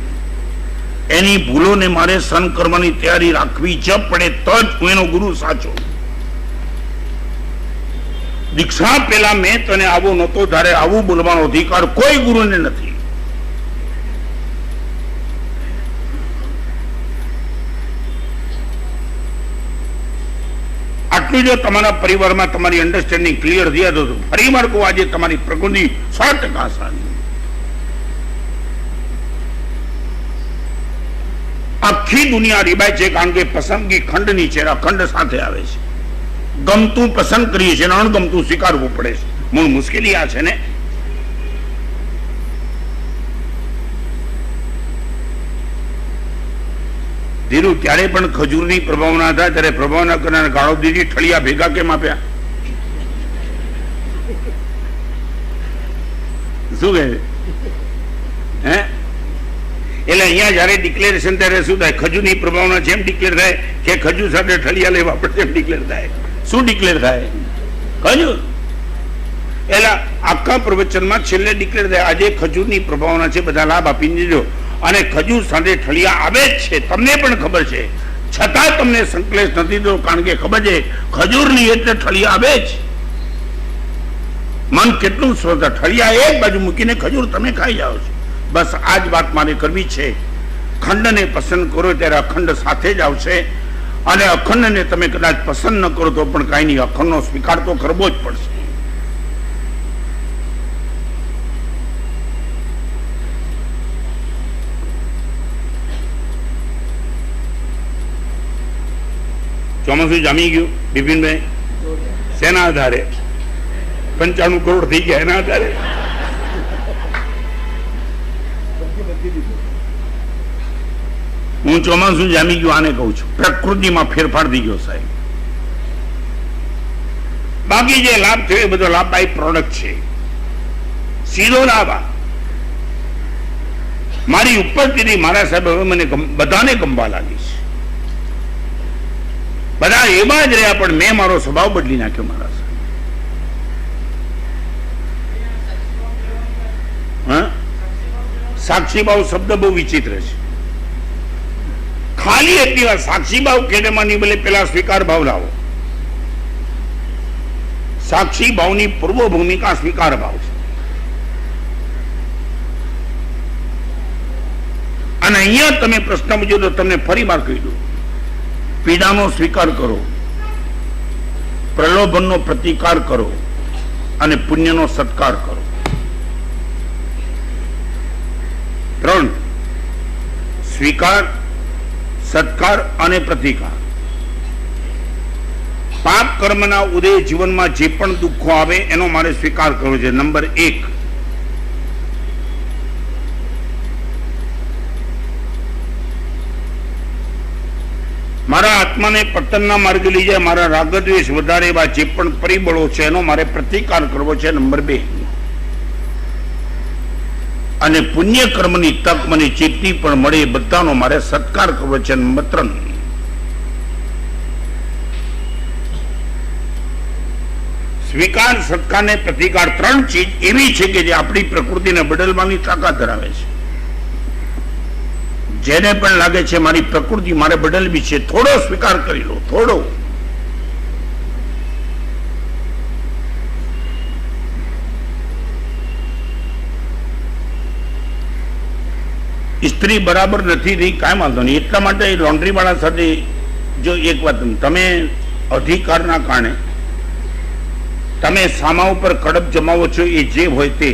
એની ભૂલોને મારે સહન કરવાની તૈયારી રાખવી જ પડે, તો જ હું એનો ગુરુ સાચો. દીક્ષા પહેલા મેં તને આવો નહોતો ત્યારે આવું બોલવાનો અધિકાર કોઈ ગુરુને નથી. આટલું જો તમારા પરિવારમાં તમારી અન્ડરસ્ટેન્ડિંગ ક્લિયર થયા તો ફરી વાર કહું, આજે તમારી પ્રકૃતિ 100% સારી. આખી દુનિયા રીબાય છે કારણ કે પસંદગી ખંડની છે, અખંડ સાથે આવે છે. ગમતું પસંદ કરીએ છીએ, અણગમતું સ્વીકારવું પડે છે. મૂળ મુશ્કેલી આ છે ને. ધીરુ, ત્યારે પણ ખજૂરની પ્રભાવના હતા ત્યારે પ્રભાવના કરનાર ગાળો દીધી, ઠળિયા ભેગા કેમ આપ્યા? શું કહે? હે, એટલે અહીંયા જયારે ડિક્લેરેશન ત્યારે શું થાય? ખજૂરની પ્રભાવના જેમ ડિક્લેર થાય કે ખજૂર સાથે ઠળિયા લેવા પડે એમ ડિક્લેર થાય. શું ડિક્લેર થાય? ખજૂર. એટલે આખા પ્રવચનમાં છેલ્લે ડિક્લેર થાય આજે ખજૂરની પ્રભાવના છે, બધા લાભ આપી દીધો અને ખજૂર સાથે ઠળિયા આવે જ છે, તમને પણ ખબર છે, છતાં તમને સંકલેશ નથી થતો કારણ કે ખબર છે ખજૂરની એટલે ઠળિયા આવે જ. મન કેટલું સ્વતઃ, ઠળિયા એક બાજુ મૂકીને ખજૂર તમે ખાઈ જાઓ છો. બસ આ જ વાત મારે કરવી છે. ખંડને પસંદ કરો ત્યારે અખંડ સાથે જ આવશે અને અખંડને તમે કદાચ પસંદ ન કરો તો પણ કાંઈ નહીં, અખંડનો સ્વીકાર તો કરવો જ પડશે. ચોમાસું જામી ગયું બિપિનભાઈ, શેના આધારે? 95 કરોડ થઈ ગયા એના આધારે. હું ચોમાસું જામી ગયું આને કહું છું, પ્રકૃતિમાં ફેરફાર થઈ ગયો સાહેબ. બાકી જે લાભ થયો એ બધો લાભદાયી પ્રોડક્ટ છે, સીધો લાભ. મારી ઉપરથી મારા સાહેબ હવે મને બધાને ગમવા લાગી છે. બધા એવા જ રહ્યા પણ મેં મારો સ્વભાવ બદલી નાખ્યો મારા સાહેબ. હા, સાક્ષી ભાવ શબ્દ બહુ વિચિત્ર છે. ખાલી એટલી વાર સાક્ષી ભાવ કેડેમાં નહીં, ભલે પેલા સ્વીકાર ભાવ લાવો. સાક્ષી ભાવની પૂર્વ ભૂમિકા સ્વીકાર ભાવ છે. અને અહીંયા તમે પ્રશ્ન પૂછ્યો તો તમને ફરી વાર કહી દઉં, પીડાનો સ્વીકાર કરો, પ્રલોભનનો પ્રતિકાર કરો અને પુણ્યનો સત્કાર કરો. 3 સ્વીકાર, સત્કાર અને પ્રતિકાર. પાપ કર્મના ઉદય જીવનમાં જે પણ દુઃખો આવે એનો મારે સ્વીકાર કરવો છે. નંબર 1, મારા આત્માને પતનના માર્ગે લઈ જાય, મારા રાગદ્વેષ વધારે એવા જે પણ પરિબળો છે એનો મારે પ્રતિકાર કરવો છે. નંબર 2, અને પુણ્ય કર્મની તક મને ચેતની પણ મળે, બધાનો મારે સત્કાર કરવો છે. નંબર 3, સ્વીકાર, સત્કાર ને પ્રતિકાર 3 ચીજ એવી છે કે જે આપણી પ્રકૃતિને બદલવાની તાકાત ધરાવે છે. જેને પણ લાગે છે મારી પ્રકૃતિ મારે બદલવી છે, થોડો સ્વીકાર કરી લો, થોડો. સ્ત્રી બરાબર નથી રહી, કાંઈ વાંધો નહીં. એટલા માટે લોન્ડ્રી વાળા સાથે જો એક વાત, તમે અધિકારના કારણે તમે સામા ઉપર કડપ જમાવો છો, એ જે હોય તે,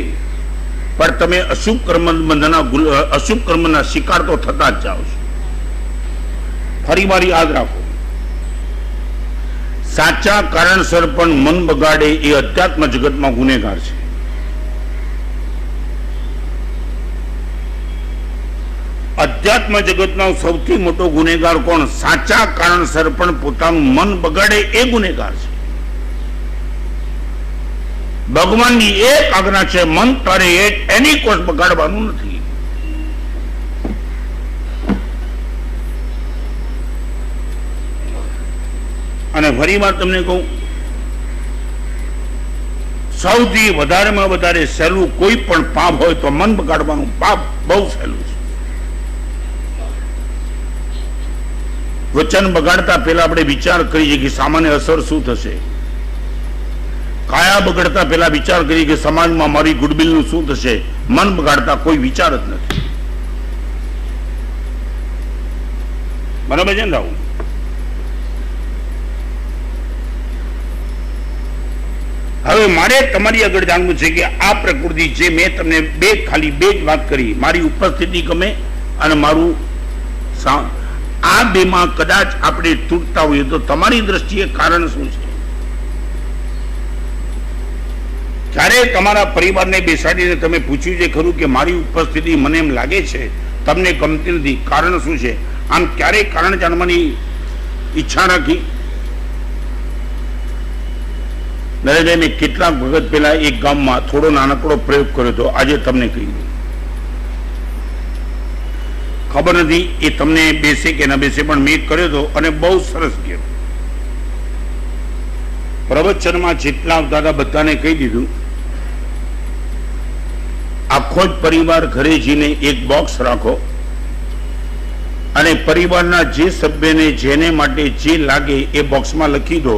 પણ તમે અશુભ કર્મના શિકાર તો થતા જ જાઓ છો. ફરી વાર યાદ રાખો, સાચા કારણસર પણ મન બગાડે એ અધ્યાત્મ જગતમાં ગુનેગાર છે. અધ્યાત્મ જગતનો સૌથી મોટો ગુનેગાર કોણ? સાચા કારણસર પણ પોતાનું મન બગાડે એ ગુનેગાર છે. ભગવાનની એક આજ્ઞા છે, મન તારે એની કોષ બગાડવાનું નથી. અને ફરીવાર તમને કહું, સૌથી વધારેમાં વધારે સહેલું કોઈ પણ પાપ હોય તો મન બગાડવાનું પાપ બહુ સહેલું છે. વચન બગાડતા પહેલા આપણે વિચાર કરીએ કે સામાન્ય અસર શું થશે. કાયા બગડતા પહેલા વિચાર કરીએ કે સમાજમાં મારી ગુડવિલનું શું થશે. મન બગાડતા કોઈ વિચાર જ નથી. બરાબર છે ને રાહુલ? હવે મારે તમારી આગળ જાણવું છે કે આ પ્રકૃતિ જે મેં તમને ખાલી બે જ વાત કરી, મારી ઉપસ્થિતિ ગમે અને મારું આ બેમાં કદાચ આપણે તૂટતા હોઈએ તો તમારી દ્રષ્ટિએ કારણ શું છે? ક્યારે તમારા પરિવારને બેસાડીને તમે પૂછ્યું છે ખરું કે મારી ઉપસ્થિતિ મને એમ લાગે છે તમને ગમતી નથી, કારણ શું છે? આમ ક્યારેય કારણ જાણવાની ઈચ્છા રાખી? નરેશભાઈ, મેં કેટલાક વખત પહેલા એક ગામમાં થોડો નાનકડો પ્રયોગ કર્યો હતો, આજે તમને કહી દઉં. ખબર નથી એ તમને બેસે કે ના બેસે, પણ મેં કર્યો હતો અને બહુ સરસ ગયો. પ્રવચનમાં જેટલા આવતા હતા બધાને કહી દીધું, આખો જ પરિવાર ઘરે જઈને એક બોક્સ રાખો અને પરિવારના જે સભ્યને જેને માટે જે લાગે એ બોક્સમાં લખી દો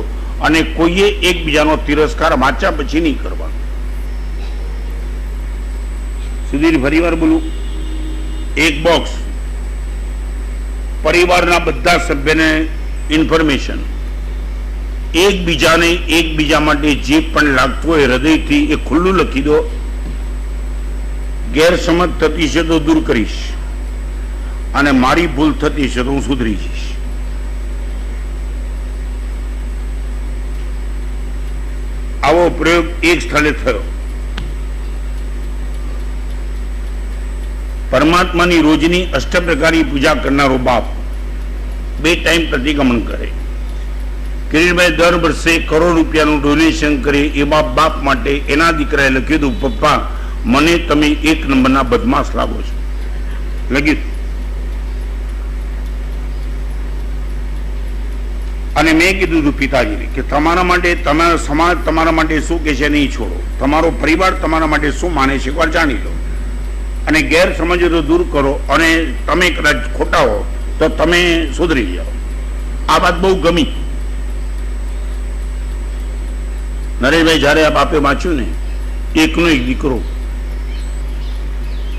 અને કોઈએ એકબીજાનો તિરસ્કાર વાંચ્યા પછી નહીં કરવાનો. સુધીર, ફરીવાર બોલું, એક બોક્સ, પરિવારના બધા સભ્યને ઇન્ફોર્મેશન, એકબીજાને એકબીજા માટે જે પણ લાગતું હોય હૃદયથી એ ખુલ્લું લખી દો. ગેરસમજ થતી છે તો દૂર કરીશ અને મારી ભૂલ થતી છે તો હું સુધરી જઈશ. આવો પ્રયોગ એક સ્થળે થયો. પરમાત્માની રોજની અષ્ટપ્રકારની પૂજા કરનારો બાપ 2 ટાઈમ પ્રતિક્રમણ કરે. કિરીટભાઈ દર વર્ષે કરોડ રૂપિયાનું ડોનેશન કરે. એવા બાપ માટે એના દીકરાએ લખ્યું હતું, પપ્પા મને તમે 1 નંબરના બદમાશ લાગો છો. લખ્યું. અને મેં કીધું હતું પિતાજીને કે તમારા માટે, તમારો સમાજ તમારા માટે શું કે છે નહીં છોડો, તમારો પરિવાર તમારા માટે શું માને છે એકવાર જાણી લો અને ગેરસમજો તો દૂર કરો અને તમે કદાચ ખોટા હો તો તમે સુધરી જાઓ. આ વાત બહુ ગમી. નરેશભાઈ, જયારે આ બાપે વાંચ્યું ને, એકનો એક દીકરો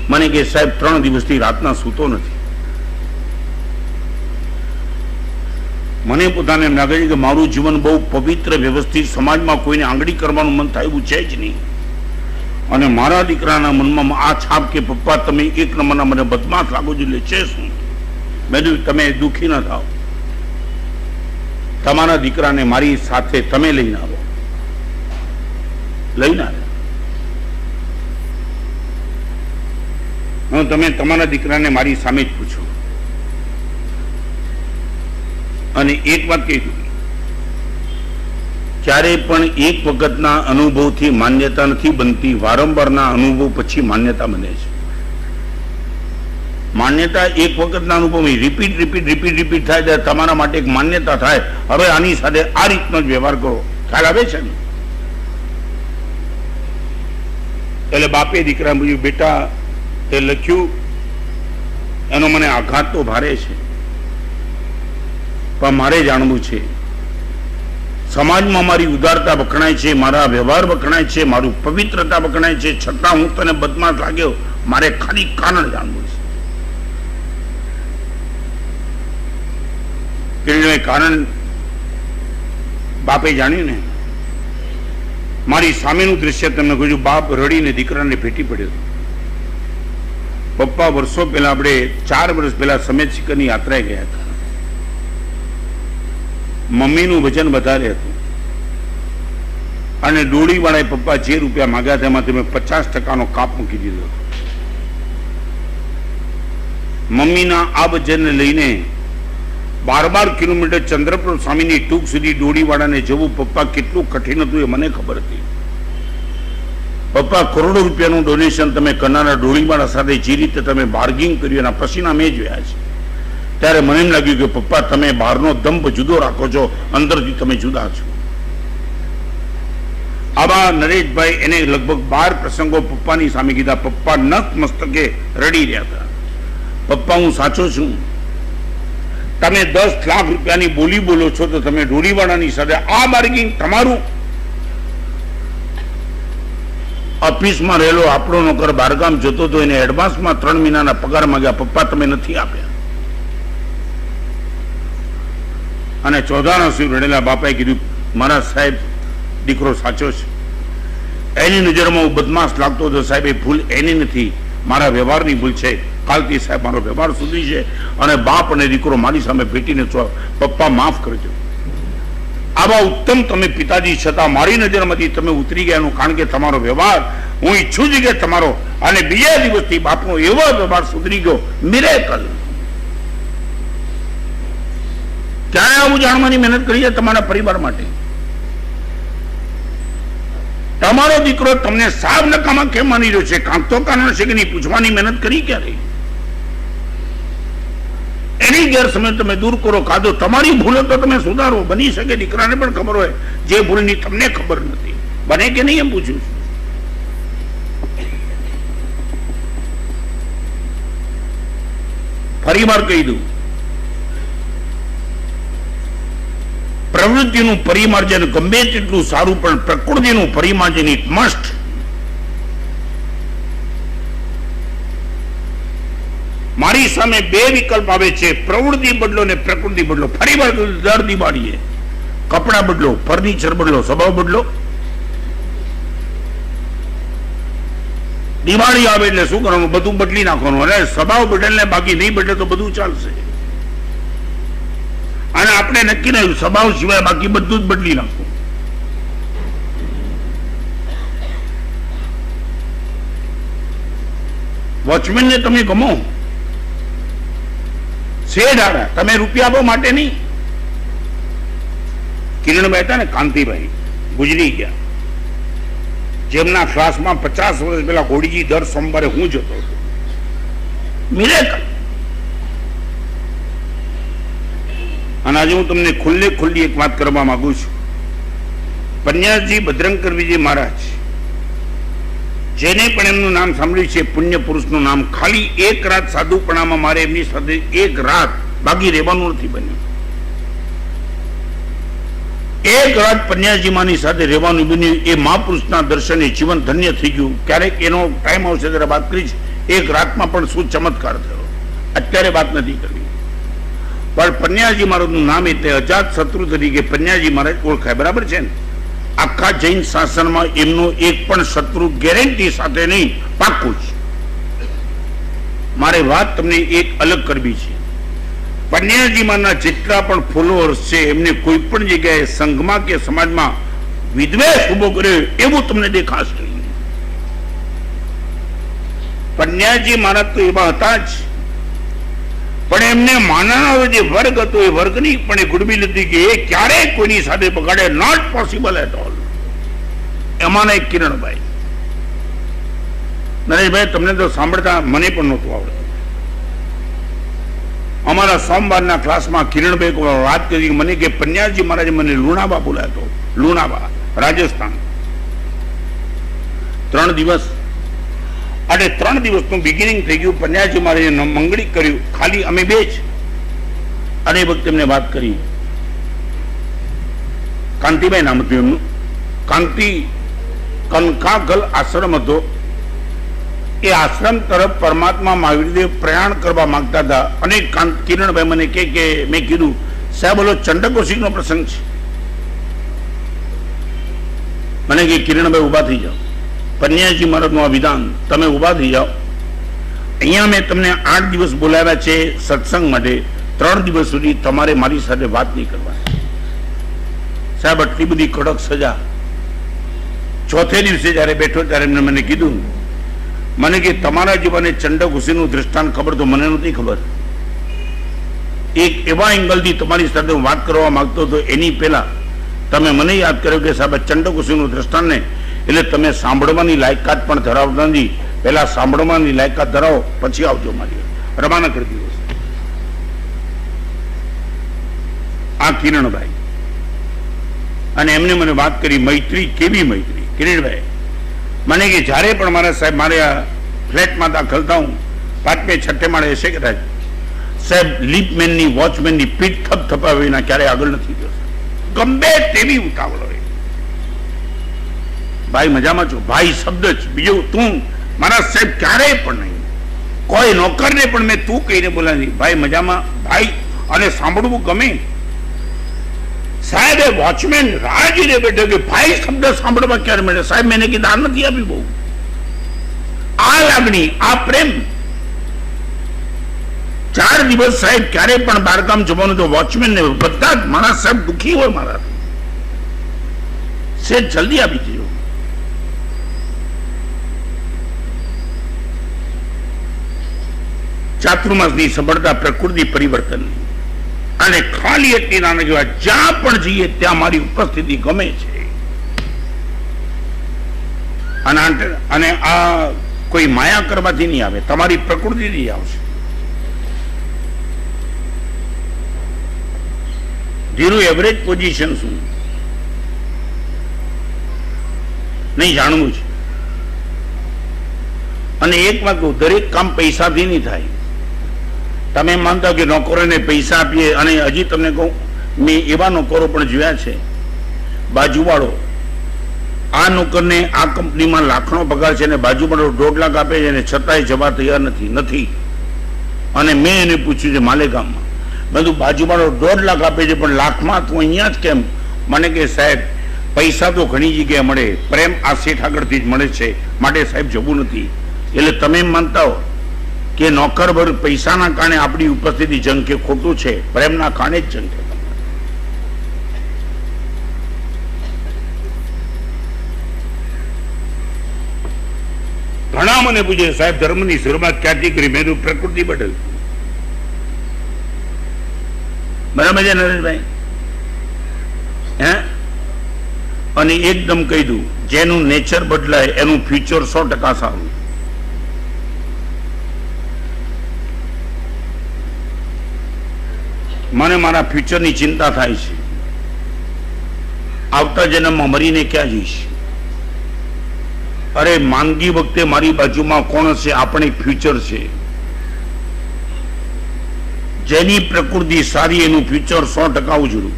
મને કે સાહેબ 3 દિવસથી રાતના સૂતો નથી. મને પોતાને એમ લાગે છે કે મારું જીવન બહુ પવિત્ર, વ્યવસ્થિત, સમાજમાં કોઈને આંગળી કરવાનું મન થાય એવું છે જ નહીં. અને મારા દીકરાના મનમાં આ છાપ કે પપ્પા તમે 1 નંબરના મને બદમાશ લાગો છો. એટલે છે શું? મેં કીધું તમે દુઃખી ન થાઓ, તમારા દીકરાને મારી સાથે તમે લઈને આવો. લઈને આવ્યા. હું તમે તમારા દીકરાને મારી સામે જ પૂછો. અને એક વાત કહી દઉં, ક્યારે પણ એક વખતના અનુભવથી માન્યતા નથી બનતી, વારંવારના અનુભવ પછી માન્યતા બને છે. માન્યતા એક વખતના અનુભવ રિપીટ રિપીટ રિપીટ રિપીટ થાય ત્યારે તમારા માટે એક માન્યતા થાય, હવે આની સાથે આ રીતનો જ વ્યવહાર કરો. ખ્યાલ આવે છે ને? એટલે બાપે દીકરા પૂછ્યું, બેટા તે લખ્યું એનો મને આઘાત તો ભારે છે, પણ મારે જાણવું છે સમાજમાં મારી ઉદારતા વખણાય છે, મારા વ્યવહાર વખણાય છે, મારું પવિત્રતા વખણાય છે, છતાં હું તને બદમાશ લાગ્યો, મારે ખાલી કારણ જાણવું છે. કારણ બાપે જાણ્યું ને, મારી સામેનું દ્રશ્ય તમને કહ્યું. બાપ રડીને દીકરાને ભેટી પડ્યો. પપ્પા વર્ષો પહેલા, આપણે 4 વર્ષ પહેલા સમેત શિખરની યાત્રાએ ગયા હતા. મમ્મીનું વજન વધારે હતું અને ડોળીવાળાએ પપ્પા જે રૂપિયા માંગ્યા તેમાં તમે 50% કાપ મૂકી દીધો. મમ્મીના આ વજનને લઈને 12 કિલોમીટર ચંદ્રપ્રભુ સ્વામીની ટૂંક સુધી ડોળીવાળાને જવું પપ્પા કેટલું કઠિન હતું એ મને ખબર હતી. પપ્પા કરોડો રૂપિયાનું ડોનેશન તમે કરનારા ડોળીવાળા સાથે જે રીતે તમે બાર્ગિંગ કર્યું એના પસીના મેં જોયા છે. ત્યારે મને એમ લાગ્યું કે પપ્પા તમે બહારનો દંભ જુદો રાખો છો, અંદરથી તમે જુદા છો. આવા નરેશભાઈ એને લગભગ 12 પ્રસંગો પપ્પાની સામે કીધા. પપ્પા નત મસ્તકે રડી રહ્યા હતા. પપ્પા હું સાચો છું, તમે 10 લાખ રૂપિયાની બોલી બોલો છો તો તમે ડોળીવાળાની સાથે આ બાર્ગિંગ તમારું? ઓફિસમાં રહેલો આપણો નોકર બહારગામ જતો તો એને એડવાન્સમાં 3 મહિનાના પગાર માંગ્યા. પપ્પા તમે નથી આપ્યા. અને ચોધાના શિવ રડેલા બાપાએ કીધું, મારા સાહેબ દીકરો સાચો છે, એની નજરમાં હું બદમાશ લાગતો હતો. સાહેબ એ ભૂલ એની નથી, મારા વ્યવહારની ભૂલ છે. કાલથી સાહેબ મારો વ્યવહાર સુધરી છે અને બાપ અને દીકરો મારી સામે ભેટીને પપ્પા માફ કરજો. આવા ઉત્તમ તમે પિતાજી છતાં મારી નજરમાંથી તમે ઉતરી ગયાનું કારણ કે તમારો વ્યવહાર, હું ઈચ્છું છું કે તમારો અને બીજા દિવસથી બાપનો એવો વ્યવહાર સુધરી ગયો. મિરેકલ. ક્યારે આવું જાણવાની મહેનત કરી છે તમારા પરિવાર માટે? તમારો દીકરો તમને સાવ નકામા કેમ માની રહ્યો છે? કાંક તો કારણ છે કે નહીં, પૂછવાની મહેનત કરી ક્યારે? એની ગેરસમજ તમે દૂર કરો. કાદો તમારી ભૂલો તો તમે સુધારો. બની શકે દીકરાને પણ ખબર હોય જે ભૂલની તમને ખબર નથી. બને કે નહીં એમ પૂછ્યું. ફરી વાર કહી દઉં, પ્રવૃત્તિનું પરિમાર્જન ગમે તેટલું સારું, પણ પ્રકૃતિનું પરિમાર્જન ઇટ મસ્ટ. મારી સામે 2 વિકલ્પ આવે છે, પ્રવૃત્તિ બદલો ને પ્રકૃતિ બદલો. ફરી વાર દર દિવાળીએ કપડા બદલો, ફર્નિચર બદલો, સ્વભાવ બદલો. દિવાળી આવે એટલે શું કરવાનું? બધું બદલી નાખવાનું. અને સ્વભાવ બદલને બાકી નહીં બદલે તો બધું ચાલશે. અને આપણે નક્કી નહીં, સ્વભાવ સિવાય બાકી બધું જ બદલી નાખવું. વોચમેન ને તમે ગમો, શેઠ તમે રૂપિયા આપો માટે નહીં. કિરણભાઈ હતા ને, કાંતિભાઈ ગુજરી ગયા, જેમના ક્લાસમાં 50 વર્ષ પહેલા ઘોડીજી દર સોમવારે હું જતો હતો. મિરેકલ. અને આજે હું તમને ખુલ્લી એક વાત કરવા માંગુ છું. પન્યાસજી ભદ્રંકરવીજી મહારાજ, જેને પણ એમનું નામ સાંભળ્યું છે, પુણ્ય પુરુષનું નામ, ખાલી એક રાત સાધુપણામાં મારે એમની સાથે એક રાત બાકી રહેવાનું નથી બન્યું. એક રાત પન્યાસજીમાની સાથે રહેવાનું બન્યું. એ મહાપુરુષના દર્શને જીવન ધન્ય થઈ ગયું. ક્યારેક એનો ટાઈમ આવશે ત્યારે વાત કરીશ, એક રાતમાં પણ શું ચમત્કાર થયો. અત્યારે વાત નથી કરવી. પણ પન્યાસજી મહારાજનું નામ એટલે અજાત શત્રુ તરીકે પન્યાસજી મહારાજ ઓળખાય. બરાબર છે ને? આખા જૈન શાસનમાં એમનો એક પણ શત્રુ ગેરંટી સાથે નહીં, પાક્કું છે. મારે વાત તમને એક અલગ કરવી છે. પન્યાસજીમાંના જેટલા પણ ફોલોઅર્સ છે એમને કોઈ પણ જગ્યાએ સંઘમાં કે સમાજમાં વિદ્વેષ ઉભો કર્યો એવું તમને દેખાશે નહીં. પન્યાસજી મહારાજ તો એવા હતા જ, પણ એમને માનનારો જે વર્ગ હતો એ વર્ગની પણ એ ગુડબિલ હતી કે એ ક્યારેય કોઈની સાથે બગાડે. Not possible at all. એમાંના એક કિરણભાઈ. નરેશભાઈ તમને તો સાંભળતા મને પણ નહોતું આવડતું. અમારા સોમવારના ક્લાસમાં કિરણભાઈ વાત કરી, મને કે પન્યાજી મહારાજે મને લુણાબા બોલાયો હતો, લુણાબા રાજસ્થાન 3 દિવસ. અને 3 દિવસનું બિગિનિંગ થઈ ગયું. પન્યાજી મહારાજે મંગળી કર્યું, ખાલી અમે બે જ. અને એ વખતે એમને વાત કરી, કાંતિભાઈ નામ હતું એમનું, કાંતિ કનકાગલ આશ્રમ હતો. એ આશ્રમ તરફ પરમાત્મા મહાવીરદેવ પ્રયાણ કરવા માંગતા હતા. અને કિરણભાઈ મને કે મેં કીધું સાહેબ બોલો ચંડકોશીનો પ્રસંગ છે. મને કે કિરણભાઈ ઉભા થઈ જાઓ, પન્યાજી મહારાજનું આ વિધાન, તમે ઉભા થઈ જાઓ. અહીંયા મેં તમને 8 દિવસ બોલાવ્યા છે સત્સંગ માટે, 3 દિવસ સુધી તમારે મારી સાથે વાત નહીં કરવાની. સાહેબ આટલી બધી કડક સજા. ચોથે દિવસે જયારે બેઠો ત્યારે એમને મને કીધું, મને કે તમારા જીવાને ચંડકોશીનું દૃષ્ટાંત ખબર તો મને નથી ખબર. એક એવા એંગલથી તમારી સાથે હું વાત કરવા માંગતો હતો, એની પહેલા તમે મને યાદ કર્યો કે સાહેબ ચંડકોશીનું દૃષ્ટાંત ને એટલે તમે સાંભળવાની લાયકાત પણ ધરાવતા નથી. પહેલા સાંભળવાની લાયકાત ધરાવો, પછી આવજો મારી રવાના કરી દીધો. આ કિરણભાઈ, અને એમને મને વાત કરી મૈત્રી, કેવી મૈત્રી. કિરણભાઈ મને કે જ્યારે પણ મારા સાહેબ મારે આ ફ્લેટમાં દાખલ થાઉં, 5મે 6ઠે માળે હશે કદાચ, સાહેબ લીપમેનની વોચમેનની પીઠ થપથપાવી વિના ક્યારે આગળ નથી ગયો. ગમે તેવી ઉતાવળ હોય. ભાઈ મજામાં છો? ભાઈ શબ્દ જ, બીજું તું મારા સાહેબ ક્યારેય પણ નહીં. કોઈ નોકરને પણ મેં તું કહીને બોલાવી, ભાઈ મજામાં ભાઈ. અને સાંભળવું ગમે. સાહેબ એ વોચમેન રાજીને બેઠો કે ભાઈ શબ્દ સાંભળવા ક્યારે મળે? સાહેબ મેં કીધું આ નથી આપી બહુ. આ લાગણી, આ પ્રેમ. 4 દિવસ સાહેબ ક્યારે પણ બારગામ જવાનું તો વોચમેન ને બધા જ મારા સાહેબ દુઃખી હોય મારા, સે જલ્દી આપી દીધો. ચાતુર્માસની સફળતા પ્રકૃતિ પરિવર્તનની. અને ખાલી એટલી નાના જેવા, જ્યાં પણ જઈએ ત્યાં મારી ઉપસ્થિતિ ગમે છે. અને આ કોઈ માયા કરવાથી નહીં આવે, તમારી પ્રકૃતિથી આવશે. ધીરું એવરેજ પોઝિશન શું નહીં જાણવું છે. અને એક વાત કહું, દરેક કામ પૈસાથી નહીં થાય. તમે માનતા કે નોકરોને પૈસા આપીએ, અને હજી તમને કહું, મેં એવા નોકરો પણ જોયા છે, બાજુવાળો આ નોકરને આ કંપનીમાં લાખનો પગાર છે ને બાજુવાળો 1.5 લાખ આપે છે, અને છતાંય જવા તૈયાર નથી. અને મેં એને પૂછ્યું છે માલેગામમાં, બધું બાજુવાળો 1.5 લાખ આપે છે પણ લાખમાં તું અહીંયા જ કેમ? મને કે સાહેબ પૈસા તો ઘણી જગ્યાએ મળે, પ્રેમ આ શેઠ આગળથી જ મળે છે, માટે સાહેબ જવું નથી. એટલે તમે એમ માનતા હો કે નોકર ભર પૈસાના કારણે આપણી ઉપસ્થિતિ જંગ કે ખોટું છે? પ્રેમના કારણે જ જંગ છે. ઘણા મને પૂછે સાહેબ ધર્મની શરૂઆત ક્યાંથી કરી? મેં પ્રકૃતિ બદલ. બરાબર છે નરેશભાઈ? હે? અને એકદમ કહી દઉં, જેનું નેચર બદલાય એનું ફ્યુચર 100% સારું. મને મારા ફ્યુચરની ચિંતા થાય છે. આવતા જન્મમાં મરીને ક્યાં જઈશ? અરે માંદગી વખતે મારી બાજુમાં કોણ હશે? આપણે ફ્યુચર છે. જેની પ્રકૃતિ સારી એનું ફ્યુચર 100% ઉજળું.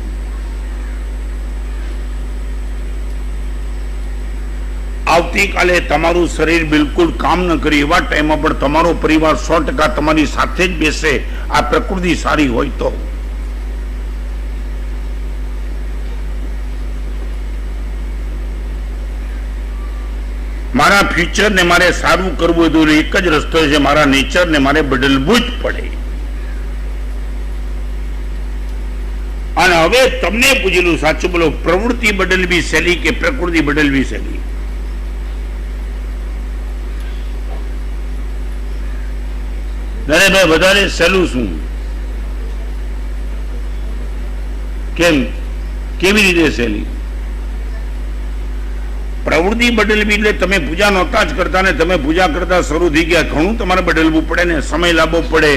આવતીકાલે તમારું શરીર બિલકુલ કામ ન કરે એવા ટાઈમમાં પણ તમારો પરિવાર 100% તમારી સાથે જ બેસે, આ પ્રકૃતિ સારી હોય તો. મારા ફ્યુચર ને મારે સારું કરવું હતું, એક જ રસ્તો છે, મારા નેચર ને મારે બદલવું જ પડે. અને હવે તમને પૂછેલું સાચું બોલો, પ્રવૃત્તિ બદલવી સહેલી કે પ્રકૃતિ બદલવી સહેલી? નરેશભાઈ વધારે સહેલું શું? કેમ? કેવી રીતે સહેલી? પ્રવૃત્તિ બદલવી એટલે તમે પૂજા નહોતા જ કરતા ને તમે પૂજા કરતા શરૂ થઈ ગયા, ઘણું તમારે બદલવું પડે ને, સમય લાવવો પડે,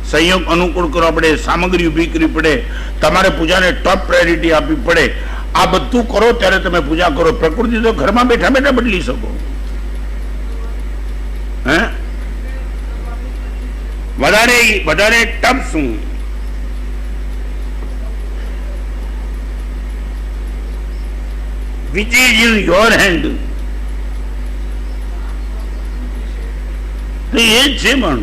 સંયોગ અનુકૂળ કરવા પડે, સામગ્રી ઊભી કરવી પડે, તમારે પૂજાને ટોપ પ્રાયોરિટી આપવી પડે. આ બધું કરો ત્યારે તમે પૂજા કરો. પ્રકૃતિ તો ઘરમાં બેઠા બેઠા બદલી શકો. હે વધારે વધારે ટપ શું? Which is in your hand? એ જ છે પણ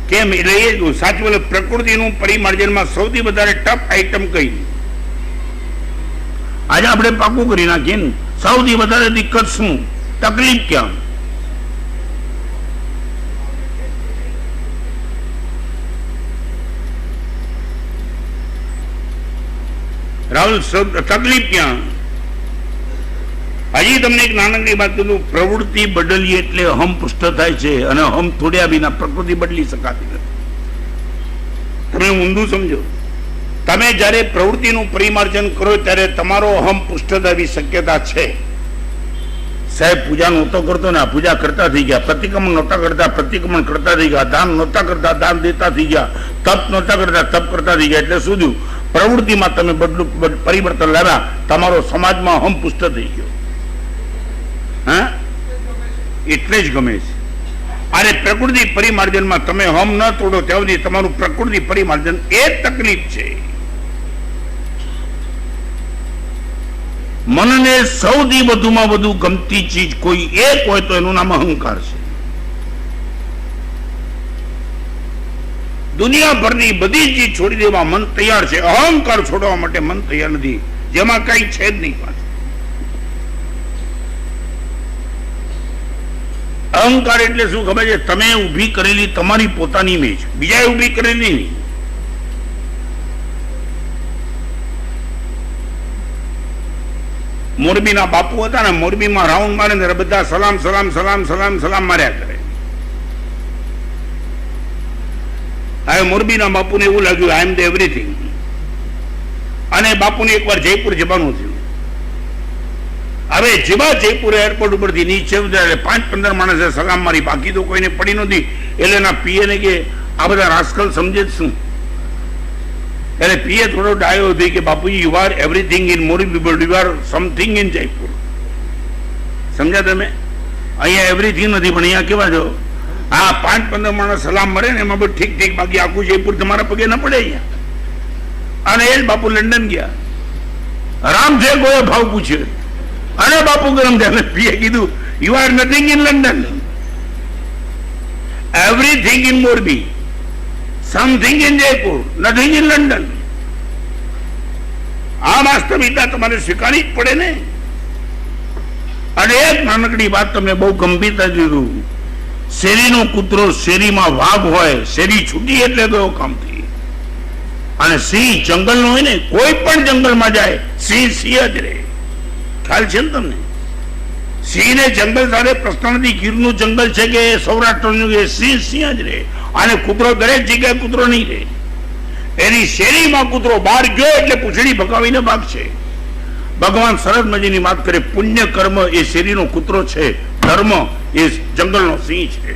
કેમ એટલે એ સાચું બોલે. પ્રકૃતિનું પરિમાર્જનમાં સૌથી વધારે ટફ આઈટમ કઈ? આજે આપણે પાકું કરી નાખીએ ને. સૌથી વધારે દિક્કત શું? તકલીફ ક્યાં? રાહુલ, તકલીફ ક્યાં? હજી તમને એક નાનકડી વાત કીધું. પ્રવૃત્તિ બદલીએ એટલે અહમ પુષ્ટ થાય છે, અને અહમ થોડ્યા વિના પ્રકૃતિ બદલી શકાતી નથી. તમે ઊંધું સમજો. તમે જયારે પ્રવૃત્તિનું પરિમાર્જન કરો ત્યારે તમારો અહમ પુષ્ટ થવાની શક્યતા છે. સાહેબ પૂજા નહોતો કરતો ને પૂજા કરતા થઈ ગયા, પ્રતિક્રમણ નહોતા કરતા પ્રતિક્રમણ કરતા થઈ ગયા, દાન નહોતા કરતા દાન દેતા થઈ ગયા, તપ નહોતા કરતા તપ કરતા થઈ ગયા. એટલે શું થયું? પ્રવૃત્તિમાં તમે પરિવર્તન લાવ્યા, તમારો સમાજમાં અહમ પુષ્ટ થઈ ગયો. હા, એટલે જ ગમે છે. અને પ્રકૃતિ પરિમાર્જનમાં તમે હમ ન તોડો ત્યાં સુધી તમારું પ્રકૃતિ પરિમાર્જન એ તકલીફ છે. મનને સૌથી વધુમાં વધુ ગમતી ચીજ કોઈ એક હોય તો એનું નામ અહંકાર છે. દુનિયાભરની બધી ચીજ છોડી દેવા મન તૈયાર છે, અહંકાર છોડવા માટે મન તૈયાર નથી, જેમાં કઈ છે જ નહીં. પાછું અહંકાર એટલે શું ખબર છે? તમે ઊભી કરેલી તમારી પોતાની ઇમેજ, બીજાએ ઊભી કરેલી નહીં. મોરબીના બાપુ હતા ને, મોરબીમાં રાઉન્ડ મારે ને બધા સલામ સલામ સલામ સલામ સલામ માર્યા કરે. હવે મોરબીના બાપુને એવું લાગ્યું આઈ એમ ધ એવરીથિંગ. અને બાપુને એકવાર જયપુર જવાનું થયું. હવે જેવા જયપુર એરપોર્ટ ઉપરથી નીચે 5-15 માણસે સલામ મારી, બાકી તો કોઈને પડી નહોતી. એટલે એના પીએ ને કે આ બધા રાસ્કલ સમજે જ શું? એટલે પીએ થોડો ડાયો હતી કે બાપુજી you are everything in Morbi but you are something in Jaipur. સમજ્યા તમે? અહીંયા એવરીથિંગ નથી, પણ અહીંયા કેવા છો? હા, 5-15 માણસ સલામ મળે ને એમાં બધું ઠીક ઠીક, બાકી આખું જયપુર તમારા પગે ન પડે અહીંયા. અને એ જ બાપુ લંડન ગયા. રામ છે કોઈ ભાવ પૂછ્યો અને બાપુ ગરમ થયા. પીએ કીધું you are nothing in London, everything in Morbi, something in Jaipur, nothing in London. આ વાસ્તવિકતા તમારે સ્વીકારવી જ પડે ને. અને એક નાનકડી વાત તમને બહુ ગંભીરતા દીધું. શેરીનો કૂતરો શેરીમાં વાઘ હોય, શેરી છૂટી એટલે ગયો કામથી. અને સિંહ જંગલનો હોય ને, કોઈ પણ જંગલમાં જાય સિંહ સિંહ જ રહે. ખ્યાલ છે ને તમને? સિંહને જંગલ સાથે પ્રશ્ન નથી. ગીરનું જંગલ છે કે સૌરાષ્ટ્રનું, એ સિંહ સિંહ જ રહે. અને કૂતરો દરેક જગ્યાએ કૂતરો નહીં રહે. એની શેરીમાં કૂતરો બહાર ગયો એટલે પૂંછડી ભગાવીને ભાગશે. ભગવાન સરસ મજાની વાત કરે, પુણ્ય કર્મ એ શેરીનો કૂતરો છે, ધર્મ એ જંગલનો સિંહ છે.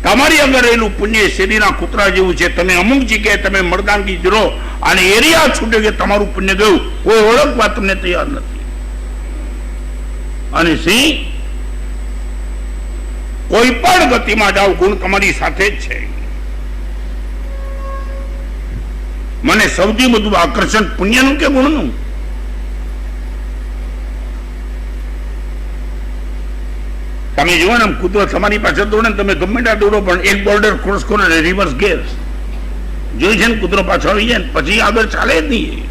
તમારી અંદર રહેલું પુણ્ય શેરીના કૂતરા જેવું છે. તમે અમુક જગ્યાએ તમે મરદાનગી જરો અને એરિયા છૂટે કે તમારું પુણ્ય ગયું, કોઈ ઓળખવા તમને તૈયાર નથી. અને સિંહ કોઈ પણ ગતિમાં જાઓ, ગુણ તમારી સાથે જ છે. મને સૌથી વધુ આકર્ષણ પુણ્યનું કે ગુણનું? તમે જુઓ ને, કૂતરો તમારી પાસે દોડે ને, તમે ગમે ત્યાં દોડો, પણ એક બોર્ડર ક્રોસ કરો ને રિવર્સ ગેર જોઈ છે ને, કૂતરો પાછો આવી જાય ને પછી આગળ ચાલે જ નહીં.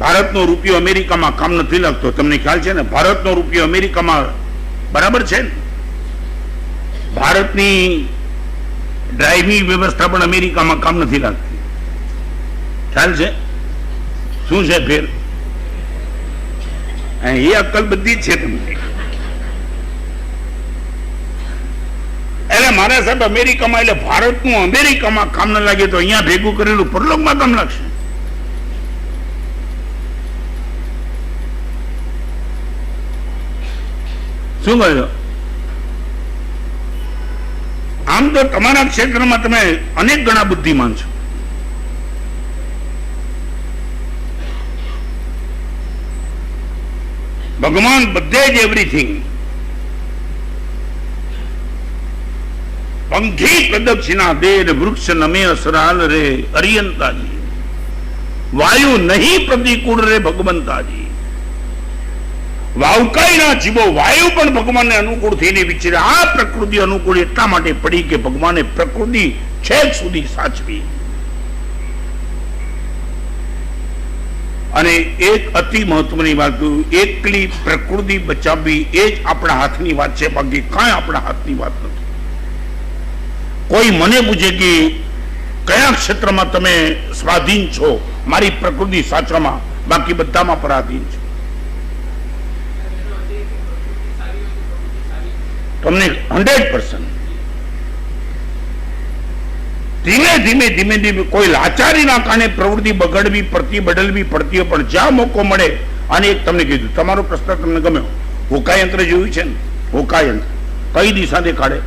ભારતનો રૂપિયો અમેરિકામાં કામ નથી લાગતો. તમને ખ્યાલ છે ને? ભારતનો રૂપિયો અમેરિકામાં બરાબર છે ને? ભારતની ડ્રાઇવિંગ વ્યવસ્થા પણ અમેરિકામાં કામ નથી લાગતી. ખ્યાલ છે? શું છે ફેર? એ અક્કલ બધી જ છે તમને. એટલે મારા સાહેબ અમેરિકામાં, એટલે ભારતનું અમેરિકામાં કામ ન લાગે તો અહીંયા ભેગું કરેલું પરલોકમાં કામ લાગશે. શું કહ્યું? આમ તો તમારા ક્ષેત્રમાં તમે અનેક ગણા બુદ્ધિમાન છો. ભગવાન બધે જ એવરીથિંગ. પંખી પ્રદક્ષિણા દે વૃક્ષ નમે અસરાલ રે અરિયંતાજી, વાયુ નહીં પ્રતિકૂળ રે ભગવંતાજી. વાવકાઈ ના જીવો વાયુ પણ ભગવાનને અનુકૂળ થઈને વિચરે. આ પ્રકૃતિ અનુકૂળ એટલા માટે પડી કે ભગવાને પ્રકૃતિ છેક સુધી સાચવી. અને એક અતિ મહત્વની વાત, એકલી પ્રકૃતિ બચાવવી એ જ આપણા હાથની વાત છે, બાકી કાંઈ આપણા હાથની વાત નથી. કોઈ મને પૂછે કે કયા ક્ષેત્રમાં તમે સ્વાધીન છો? મારી પ્રકૃતિ સાચવામાં, બાકી બધામાં પરાધીન છે. તમને 100%. ધીમે ધીમે ધીમે ધીમે કોઈ લાચારીના કારણે પ્રવૃત્તિ બગડવી પડતી, બદલવી પડતી હોય, પણ જ્યાં મોકો મળે. અને એક તમને કીધું, તમારો પ્રશ્ન તમને ગમ્યો. હોકાયંત્ર જોયું છે ને? હોકાયંત્ર કઈ દિશા દેખાડે?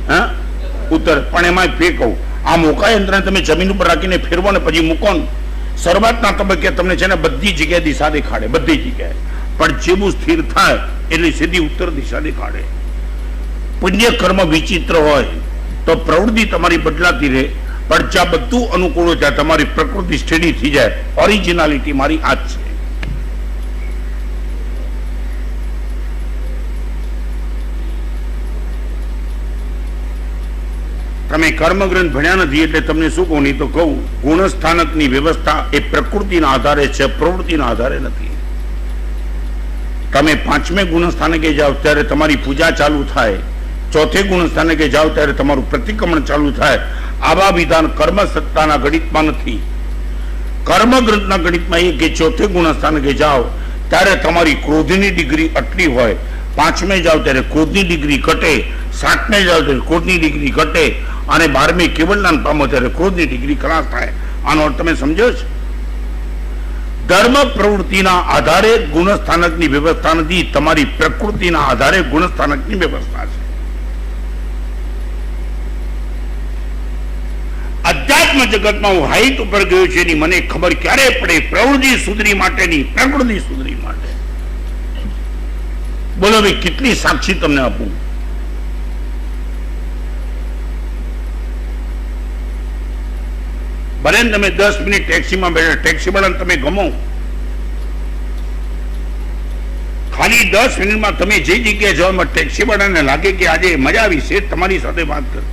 હા, ઉત્તર. પણ એમાં ફેર કહું, આ હોકાયંત્રને તમે જમીન ઉપર રાખીને ફેરવો ને પછી મૂકો ને, શરૂઆતના તબક્કે તમને છે ને બધી જગ્યાએ દિશા દેખાડે, બધી જગ્યાએ. પણ જેવું સ્થિર થાય એટલે સીધી ઉત્તર દિશા દેખાડે. પુણ્ય કર્મ વિચિત્ર હોય તો પ્રવૃત્તિ તમારી બદલાતી રહે, પણ જ્યાં બધું અનુકૂળ હોય ત્યાં તમારી પ્રકૃતિ સ્ટેડી થઈ જાય. ઓરિજિનાલિટી મારી આ જ છે. તમે કર્મગ્રંથ ભણ્યા નથી એટલે તમને શું કહું, નહીં તો કહું, ગુણસ્થાનકની વ્યવસ્થા એ પ્રકૃતિના આધારે છે, પ્રવૃત્તિના આધારે નથી. તમે 5મે ગુણસ્થાનકે જાઓ ત્યારે તમારી પૂજા ચાલુ થાય, 4થે ગુણસ્થાનકે જાઓ ત્યારે તમારું પ્રતિક્રમણ ચાલુ થાય. આવા વિધાન કર્મ સત્તાના ગણિતમાં નથી. કર્મગ્રંથના ગણિતમાં એ કે 4થે ગુણસ્થાનકે જાઓ ત્યારે તમારી ક્રોધની ડિગ્રી આટલી હોય, 5મે જાઓ ત્યારે ક્રોધની ડિગ્રી ઘટે, 7મે જાઓ ત્યારે ક્રોધની ડિગ્રી ઘટે, અને 12મે કેવળનાન પામો ત્યારે ક્રોધની ડિગ્રી ખલાસ થાય. આનો અર્થ તમે સમજો છો? ધર્મ પ્રવૃત્તિના આધારે ગુણસ્થાનકની વ્યવસ્થા નથી, તમારી પ્રકૃતિના આધારે ગુણસ્થાનકની વ્યવસ્થા છે. અધ્યાત્મ જગતમાં હું હાઈટ ઉપર ગયો છે એની મને ખબર ક્યારે પડે? પ્રવૃત્તિ સુધરી માટેની, પ્રકૃતિ સુધરી માટે. બોલો ભાઈ, કેટલી સાક્ષી તમને આપું? ભલે તમે 10 મિનિટ ટેક્સીમાં બેઠા, ટેક્સી વાળાને તમે ગમો, ખાલી 10 મિનિટમાં તમે જે જગ્યાએ જવામાં ટેક્સી વાળાને લાગે કે આજે મજા આવી છે, તમારી સાથે વાત કર.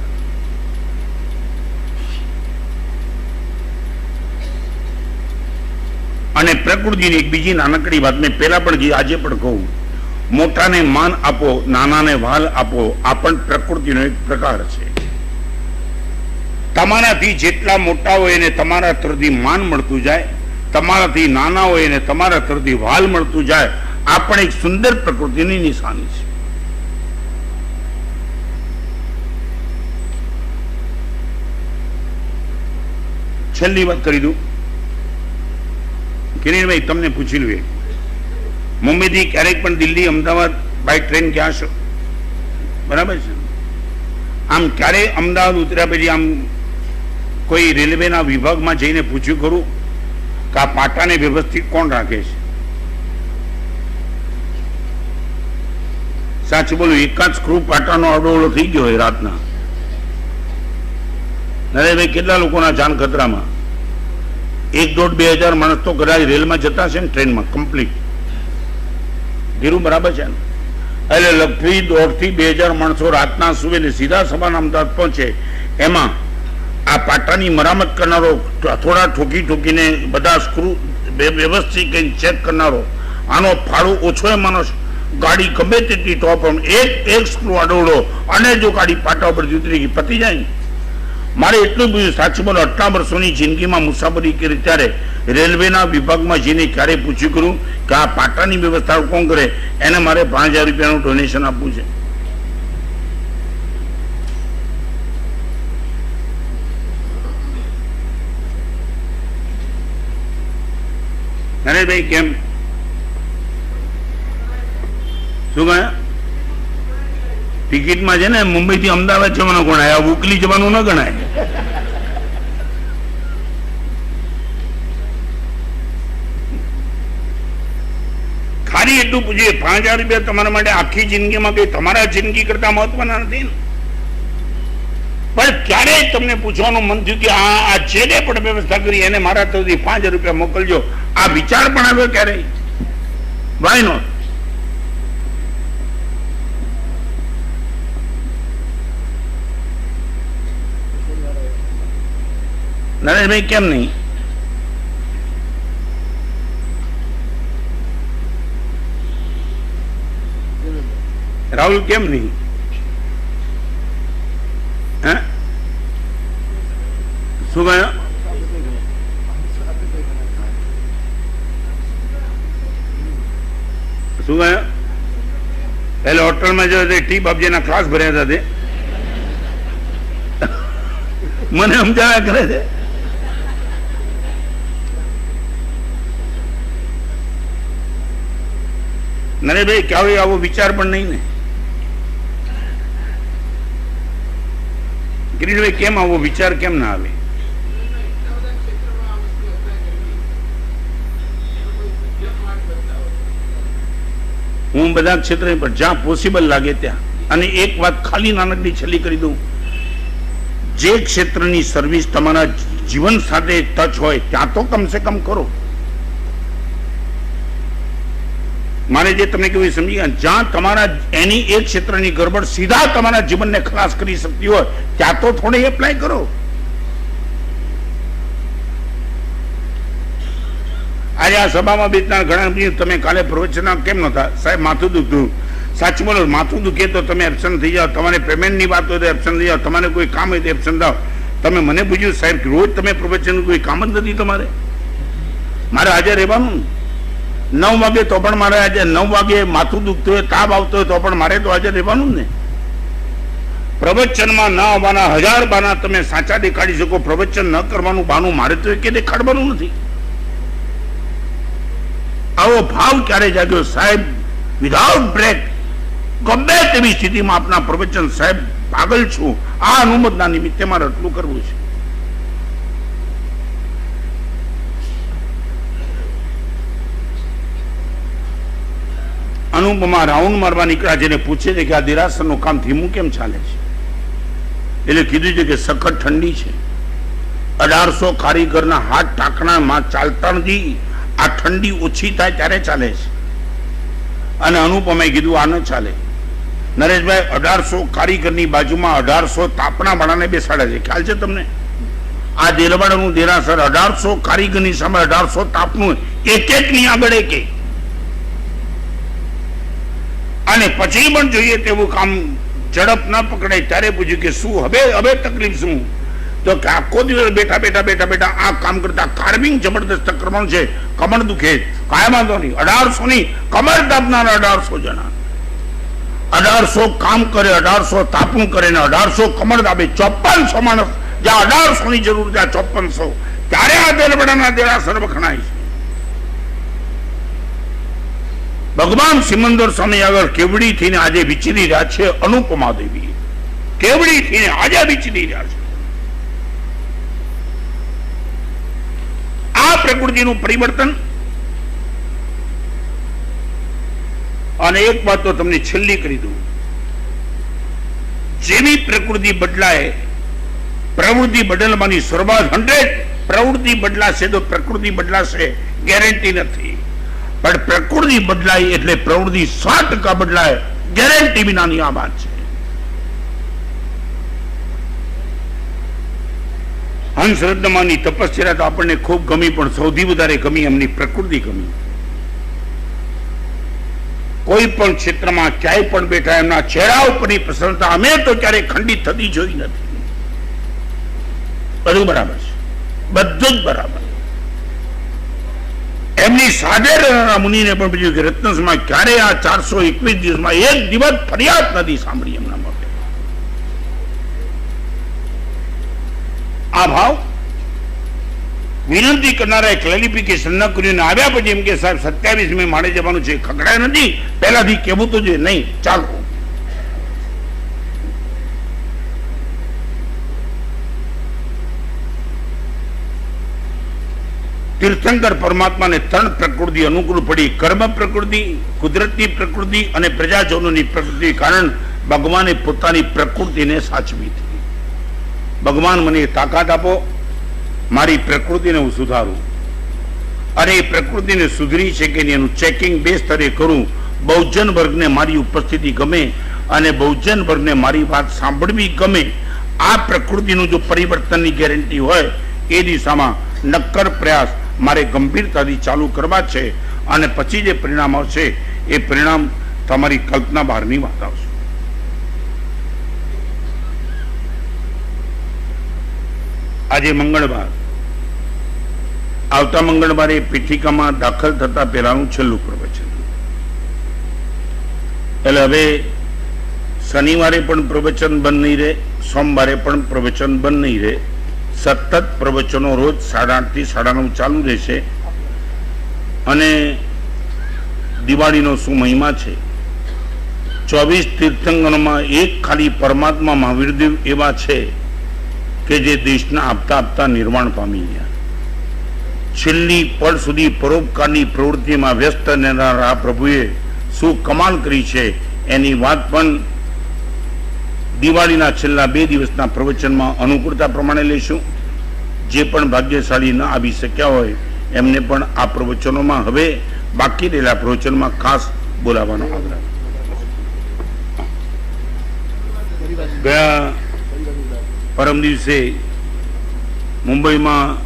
અને પ્રકૃતિની એક બીજી નાનકડી વાત મેં પહેલા પણ કીધી, આજે પણ કહું, મોટાને માન આપો, નાનાને વાલ આપો. આ પણ પ્રકૃતિનો એક પ્રકાર છે. તમારાથી જેટલા મોટા હોય એને તમારા તરફથી માન મળતું જાય, તમારાથી નાના હોય એને તમારા તરફથી વાલ મળતું જાય. આ પણ એક સુંદર પ્રકૃતિની નિશાની છે. છેલ્લી વાત કરી દઉં. કિરીટભાઈ, તમને પૂછી લે, મુંબઈથી ક્યારેક પણ દિલ્હી, અમદાવાદ બાય ટ્રેન ગયા છો? બરાબર છે. આમ ક્યારે અમદાવાદ ઉતર્યા પછી આમ કોઈ રેલવેના વિભાગમાં જઈને પૂછ્યું ખરું કે આ પાટાને વ્યવસ્થિત કોણ રાખે છે? સાચું બોલું, એકાદ સ્ક્રૂ પાટાનો અડોળો થઈ ગયો હોય રાતના. નરેશભાઈ, કેટલા લોકોના જાન ખતરામાં? 1,500-2,000 માણસ તો કદાચ રેલમાં જતા છે ને, ટ્રેનમાં કમ્પ્લીટ. ધીરું બરાબર છે ને? એટલે લગભગ 1,500-2,000 માણસો રાતના સુવે ને સીધા સવારના અમદાવાદ પહોંચે. એમાં આ પાટાની મરામત કરનારો, થોડા ઠોકી ઠોકીને બધા સ્ક્રૂ વ્યવસ્થિત ચેક કરનારો, આનો ફાળો ઓછો એ માનો. ગાડી ગમે તેટલી ટોપ, એક સ્ક્રૂ અડોળો અને જો ગાડી પાટા ઉપર ઉતરી ગઈ, પતી જાય. મારે એટલું બધું સાચું બોલો, આટલા વર્ષોની જિંદગીમાં મુસાફરી કરી ત્યારે રેલવેના વિભાગમાં જઈને ક્યારે પૂછ્યું કરું કે આ પાટાની વ્યવસ્થા કોણ કરે? એને મારે 5,000 રૂપિયાનું ડોનેશન આપવું છે. નરેશભાઈ, કેમ શું ગયા? ટિકિટમાં છે ને મુંબઈ થી અમદાવાદ જવાનું ગણાય, આ ઉકલી જવાનું ન ગણાય. ખાલી એટલું પૂછીએ, 5,000 રૂપિયા તમારા માટે આખી જિંદગીમાં કઈ તમારા જિંદગી કરતા મહત્વના નથી ને? પણ ક્યારેય તમને પૂછવાનું મન થયું કે આ જેને પણ વ્યવસ્થા કરી એને મારા તરફથી 5,000 રૂપિયા મોકલજો, આ વિચાર પણ આવ્યો ક્યારેય? Why not? નરેશભાઈ કેમ નહીં? રાહુલ કેમ નહીં? હે શું કહ્યું? શું કહ્યું? એટલે હોટલમાં જો ટીપ આપજેના ક્લાસ ભર્યા હતા તે મને સમજાવ્યા કરે છે. નરેશભાઈ ક્યારેય આવો વિચાર પણ નહીં ને? ગિરીશભાઈ કેમ આવો વિચાર કેમ ના આવે? હું બધા ક્ષેત્ર પર જ્યાં પોસિબલ લાગે ત્યાં, અને એક વાત ખાલી નાનકડી છેલ્લી કરી દઉં, જે ક્ષેત્રની સર્વિસ તમારા જીવન સાથે ટચ હોય ત્યાં તો કમસે કમ કરો. મારે જે તમને કેવું સમજી ગયા, જ્યાં તમારા એની એક ક્ષેત્રની ગરબડ સીધા તમારા જીવનને ખલાસ કરી શકતી હોય ત્યાં તો થોડી એપ્લાય કરો. આજે આ સભામાં બેસનાર ઘણા તમે કાલે પ્રવચન કેમ નતા? સાહેબ માથું દુખતું. સાચું બોલો, માથું દુખે તો તમે એબસન્ટ થઈ જાઓ, તમારે પેમેન્ટની વાત હોય તો એબસન્ટ થઈ જાઓ, તમારે કોઈ કામ હોય તો એબસન્ટ થાવ. તમે મને પૂછ્યું સાહેબ રોજ તમે પ્રવચન કોઈ કામ જ નથી તમારે? મારે હાજર રહેવાનું. 9 વાગે તો પણ મારે આજે 9 વાગે માથું દુખતું હોય, તાવ આવતો હોય તો પણ મારે તો હાજર રહેવાનું ને. પ્રવચનમાં ન આવવાના 1000 બાના તમે સાચા દેખાડી શકો, પ્રવચન ન કરવાનું બાનું મારે તો એક દેખાડવાનું નથી. આવો ભાવ ક્યારે જાગ્યો સાહેબ? વિધાઉટ બ્રેક ગમે તેવી સ્થિતિમાં આપના પ્રવચન સાહેબ પાગલ છું, આ અનુમતના નિમિત્તે મારે એટલું કરવું છે. અનુપમા રાઉન્ડ મારવા નીકળ્યા જેને પૂછે છે કે આ દેરાસરનું કામ ધીમું કેમ ચાલે છે? એટલે કીધું છે કે સખત ઠંડી છે, 1800 કારીગરના હાથ ટાંકણામાં ચાલતા નથી, આ ઠંડી ઓછી થાય ત્યારે ચાલે છે. અને અનુપમાએ કીધું આ ન ચાલે. નરેશભાઈ 1800 કારીગરની બાજુમાં 1800 તાપણા વાળાને બેસાડે છે, ખ્યાલ છે તમને? આ દેલવાડાનું દેરાસર 1800 કારીગરની સામે 1800 તાપનું, એક ની આગળ એક. અને પછી પણ જોઈએ તેવું કામ ઝડપ ન પકડે ત્યારે પૂછ્યું કે શું હવે તકલીફ શું? તો કે આખો દિવસ બેઠા બેઠા આ કામ કરતા કાર્વિંગ જબરદસ્ત કરવાનું છે, કમર દુખે, કાંઈ વાંધો નહીં. 1800 ની કમર દાબનાર 1800 જણા, 1800 કામ કરે, 1800 તાપણું કરે ને 1800 કમર દાબે. 5400 માણસ, જ્યાં 1800 ની જરૂર ત્યાં 5400. ત્યારે આ દેલવાડાના દેરાસર વખણાય છે. ભગવાન સિમંદર સ્વામી આગળ કેવડી થઈને આજે વિચરી રહ્યા છે અનુપમા દેવી, કેવડી થઈને આજે વિચરી રહ્યા છે. આ પ્રકૃતિનું પરિવર્તન. અને એક વાત તો તમને છેલ્લી કરી દઉં, જેવી પ્રકૃતિ બદલાય, પ્રવૃત્તિ બદલવાની શરૂઆત 100, પ્રવૃત્તિ બદલાશે તો પ્રકૃતિ બદલાશે ગેરંટી નથી. પણ પ્રકૃતિ બદલાય એટલે પ્રવૃત્તિ 100% બદલાય, ગેરંટી વિનાની આ વાત છે. હંસરત્નમાની તપસ્યા તો આપણને ખૂબ ગમી, પણ સૌથી વધારે ગમી એમની પ્રકૃતિ ગમી. કોઈ પણ ક્ષેત્રમાં ક્યાંય પણ બેઠા એમના ચહેરા ઉપરની પ્રસન્નતા અમે તો ક્યારેય ખંડિત થતી જોઈ નથી. બધું બરાબર છે, બધું જ બરાબર. એમની સાથે રહેનારા મુનિને પણ પૂછ્યું કે રત્નસમાં ક્યારે આ 421 દિવસમાં એક દિવસ ફરિયાદ નથી સાંભળી એમના માટે. આ ભાવ વિનંતી કરનારાએ ક્લેરિફિકેશન ન કર્યું ને આવ્યા પછી એમ કે સાહેબ 27 માળે જવાનું છે, ખગડાય નથી, પહેલાથી કહેવું તો જોઈએ નહીં, ચાલો. તીર્થંકર પરમાત્માને 3 પ્રકૃતિ અનુકૂળ પડી, કર્મ પ્રકૃતિ, કુદરતી પ્રકૃતિ અને પ્રજાજનોની પ્રકૃતિ. કારણ ભગવાને પોતાની પ્રકૃતિને સાચવી હતી. ભગવાન મને તાકાત આપો, મારી પ્રકૃતિને હું સુધારું, અને એ પ્રકૃતિને સુધરી છે કે એનું ચેકિંગ 2 સ્તરે કરું. બહુજન વર્ગને મારી ઉપસ્થિતિ ગમે અને બહુજન વર્ગને મારી વાત સાંભળવી ગમે. આ પ્રકૃતિનું જો પરિવર્તનની ગેરંટી હોય એ દિશામાં નક્કર પ્રયાસ મારે ગંભીરતાથી ચાલુ કરવા છે, અને પછી જે પરિણામ આવશે એ પરિણામ તમારી કલ્પના બહારની વાત આવશે. આજે મંગળવાર, આવતા મંગળવારે પીઠિકામાં દાખલ થતા પહેલાનું છેલ્લું પ્રવચન. એટલે હવે શનિવારે પણ પ્રવચન બંધ નહીં રહે, સોમવારે પણ પ્રવચન બંધ નહીં રહે. સતત પ્રવચનો રોજ 8:30 થી 9:30 ચાલુ રહેશે. અને દિવાળીનો શું મહિમા છે. 24 તીર્થંકરોમાં એક ખાલી પરમાત્મા મહાવીરદેવ એવા છે કે જે દેશના આપતા આપતા નિર્વાણ પામી ગયા. છેલ્લી પળ સુધી પરોપકારની પ્રવૃત્તિમાં વ્યસ્ત રહેનારા પ્રભુએ શું કમાલ કરી છે એની વાત પણ દિવાળીના છેલ્લા 2 દિવસના પ્રવચનમાં અનુકૂળતા પ્રમાણે લઈશું. જે પણ ભાગ્યશાળી ન આવી શક્યા હોય એમને પણ આ પ્રવચનોમાં, હવે બાકી રહેલા પ્રવચનમાં ખાસ બોલાવવાનો આગ્રહ. ગયા પરમ દિવસે મુંબઈમાં,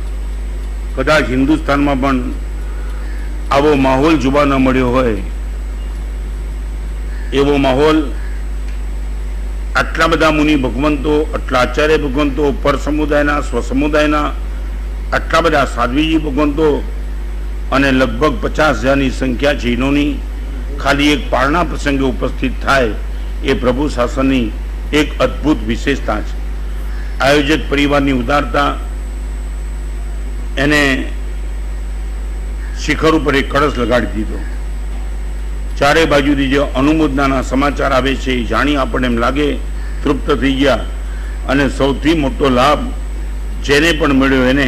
કદાચ હિન્દુસ્તાનમાં પણ આવો માહોલ જોવા ન મળ્યો હોય એવો માહોલ આટલા બધા મુનિ ભગવંતો, આટલા આચાર્ય ભગવંતો, પર સમુદાયના, સ્વ સમુદાયના આટલા બધા સાધ્વીજી ભગવંતો અને લગભગ 50,000ની સંખ્યા જૈનોની ખાલી એક પારણા પ્રસંગે ઉપસ્થિત થાય એ પ્રભુ શાસનની એક અદ્ભુત વિશેષતા છે. આયોજક પરિવારની ઉદારતા એને શિખર ઉપર એક કળશ લગાડી દીધો. ચારે બાજુથી જે અનુમોદનાના સમાચાર આવે છે એ જાણી આપણને એમ લાગે તૃપ્ત થઈ ગયા. અને સૌથી મોટો લાભ જેને પણ મળ્યો એને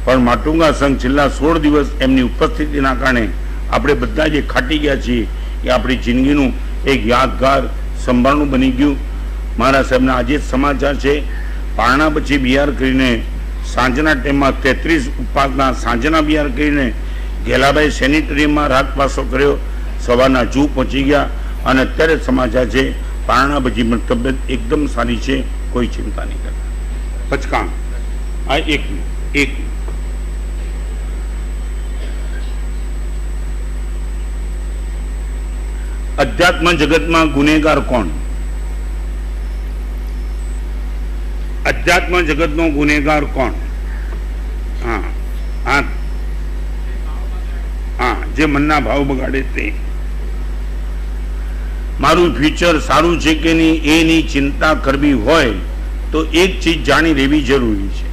પણ માટુંગા સંઘ છેલ્લા 16 દિવસ એમની ઉપસ્થિતિના કારણે આપણે બધા જે ખાટી ગયા છીએ એ આપણી જિંદગીનું એક યાદગાર સંભાળનું બની ગયું. મારા સાહેબના આજે જ સમાચાર છે, પારણા પછી બિહાર કરીને સાંજના ટાઈમમાં 33 ઉપાસના સાંજના બિહાર કરીને ગેલાભાઈ સેનિટરીમાં રાતવાસો કર્યો, સવારના જૂ પહોંચી ગયા અને અત્યારે સમાચાર છે પારણા પછી પણ તબિયત એકદમ સારી છે, કોઈ ચિંતા નહીં કરતા. પચકાણ આ એક અધ્યાત્મ જગતમાં ગુનેગાર કોણ? અધ્યાત્મ જગતનો ગુનેગાર કોણ? હા, જે મનના ભાવ બગાડે તે. મારું ફ્યુચર સારું છે કે નહીં એની ચિંતા કરવી હોય તો એક ચીજ જાણી લેવી જરૂરી છે.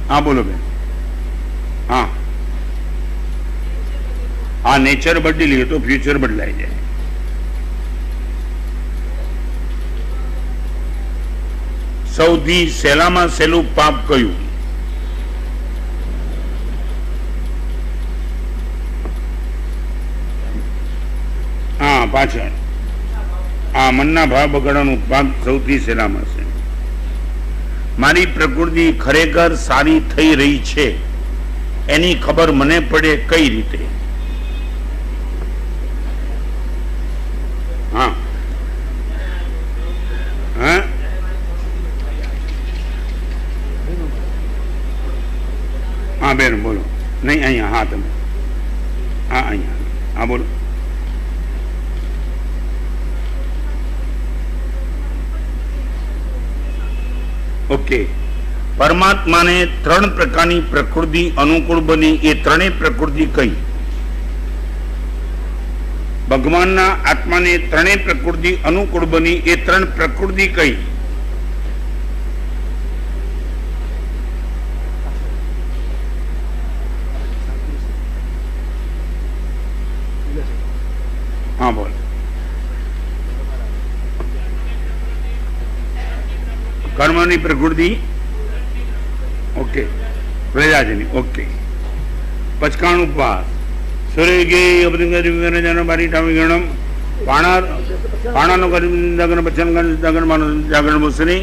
હા બોલો બેન. હા, નેચર બદલી લે તો ફ્યુચર બદલાઈ જાય. સૌથી સહેલામાં સહેલું પાપ કયું? પાછળ મનના ભાવ બગાડવાનું પાપ સૌથી સહેલામાં છે. મારી પ્રકૃતિ ખરેખર સારી થઈ રહી છે એની ખબર મને પડે કઈ રીતે? હા બેન બોલો. નહીં અહીંયા. હા તમે અહીંયા. હા બોલો. ઓકે. પરમાત્માને 3 પ્રકારની પ્રકૃતિ અનુકૂળ બની, એ 3 પ્રકૃતિ કઈ? ભગવાનના આત્માને 3 પ્રકૃતિ અનુકૂળ બની, એ 3 પ્રકૃતિ કઈ? हाँ बोल कर्मनी प्रकृति ओके प्रजाजनी ओके पचकाणु पास सूर्य जन बारी टामी गणम पाणा जागरण बच्चन जागरण मुसनी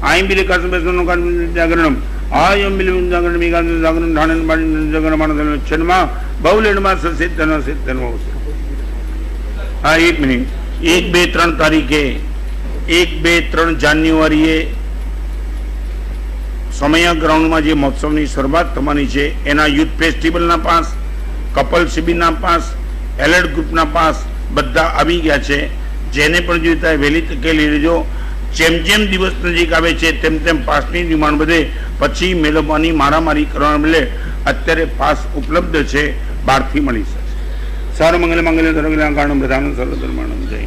आई बिले जागरण आयम बिले जागरण जागरण ढाणन जागरण मानस छनमा बहुलेणमा ससेतन सेतन हाँ 1 मिनिट 1, 2, 3 तारीखे 1, 2, 3 जान्युआरीए समया ग्राउंड में जो महोत्सव की शुरुआत थवानी है एना यूथ फेस्टिवल पास कपल शिबिर पास एलर्ट ग्रुप पास बधा आवी गया है जेने पण जोईता वहेली तके लई लेजो जेम जेम दिवस नजीक आवे छे तेम तेम पासनी डिमांड वधे पछी मेळवવાની मारामारी करवाना बदले अत्यारे पास उपलब्ध है 12 थी मळी शके सर्व मंगल मंगल धर्म कारण प्रधान सर्व धर्माणं जय।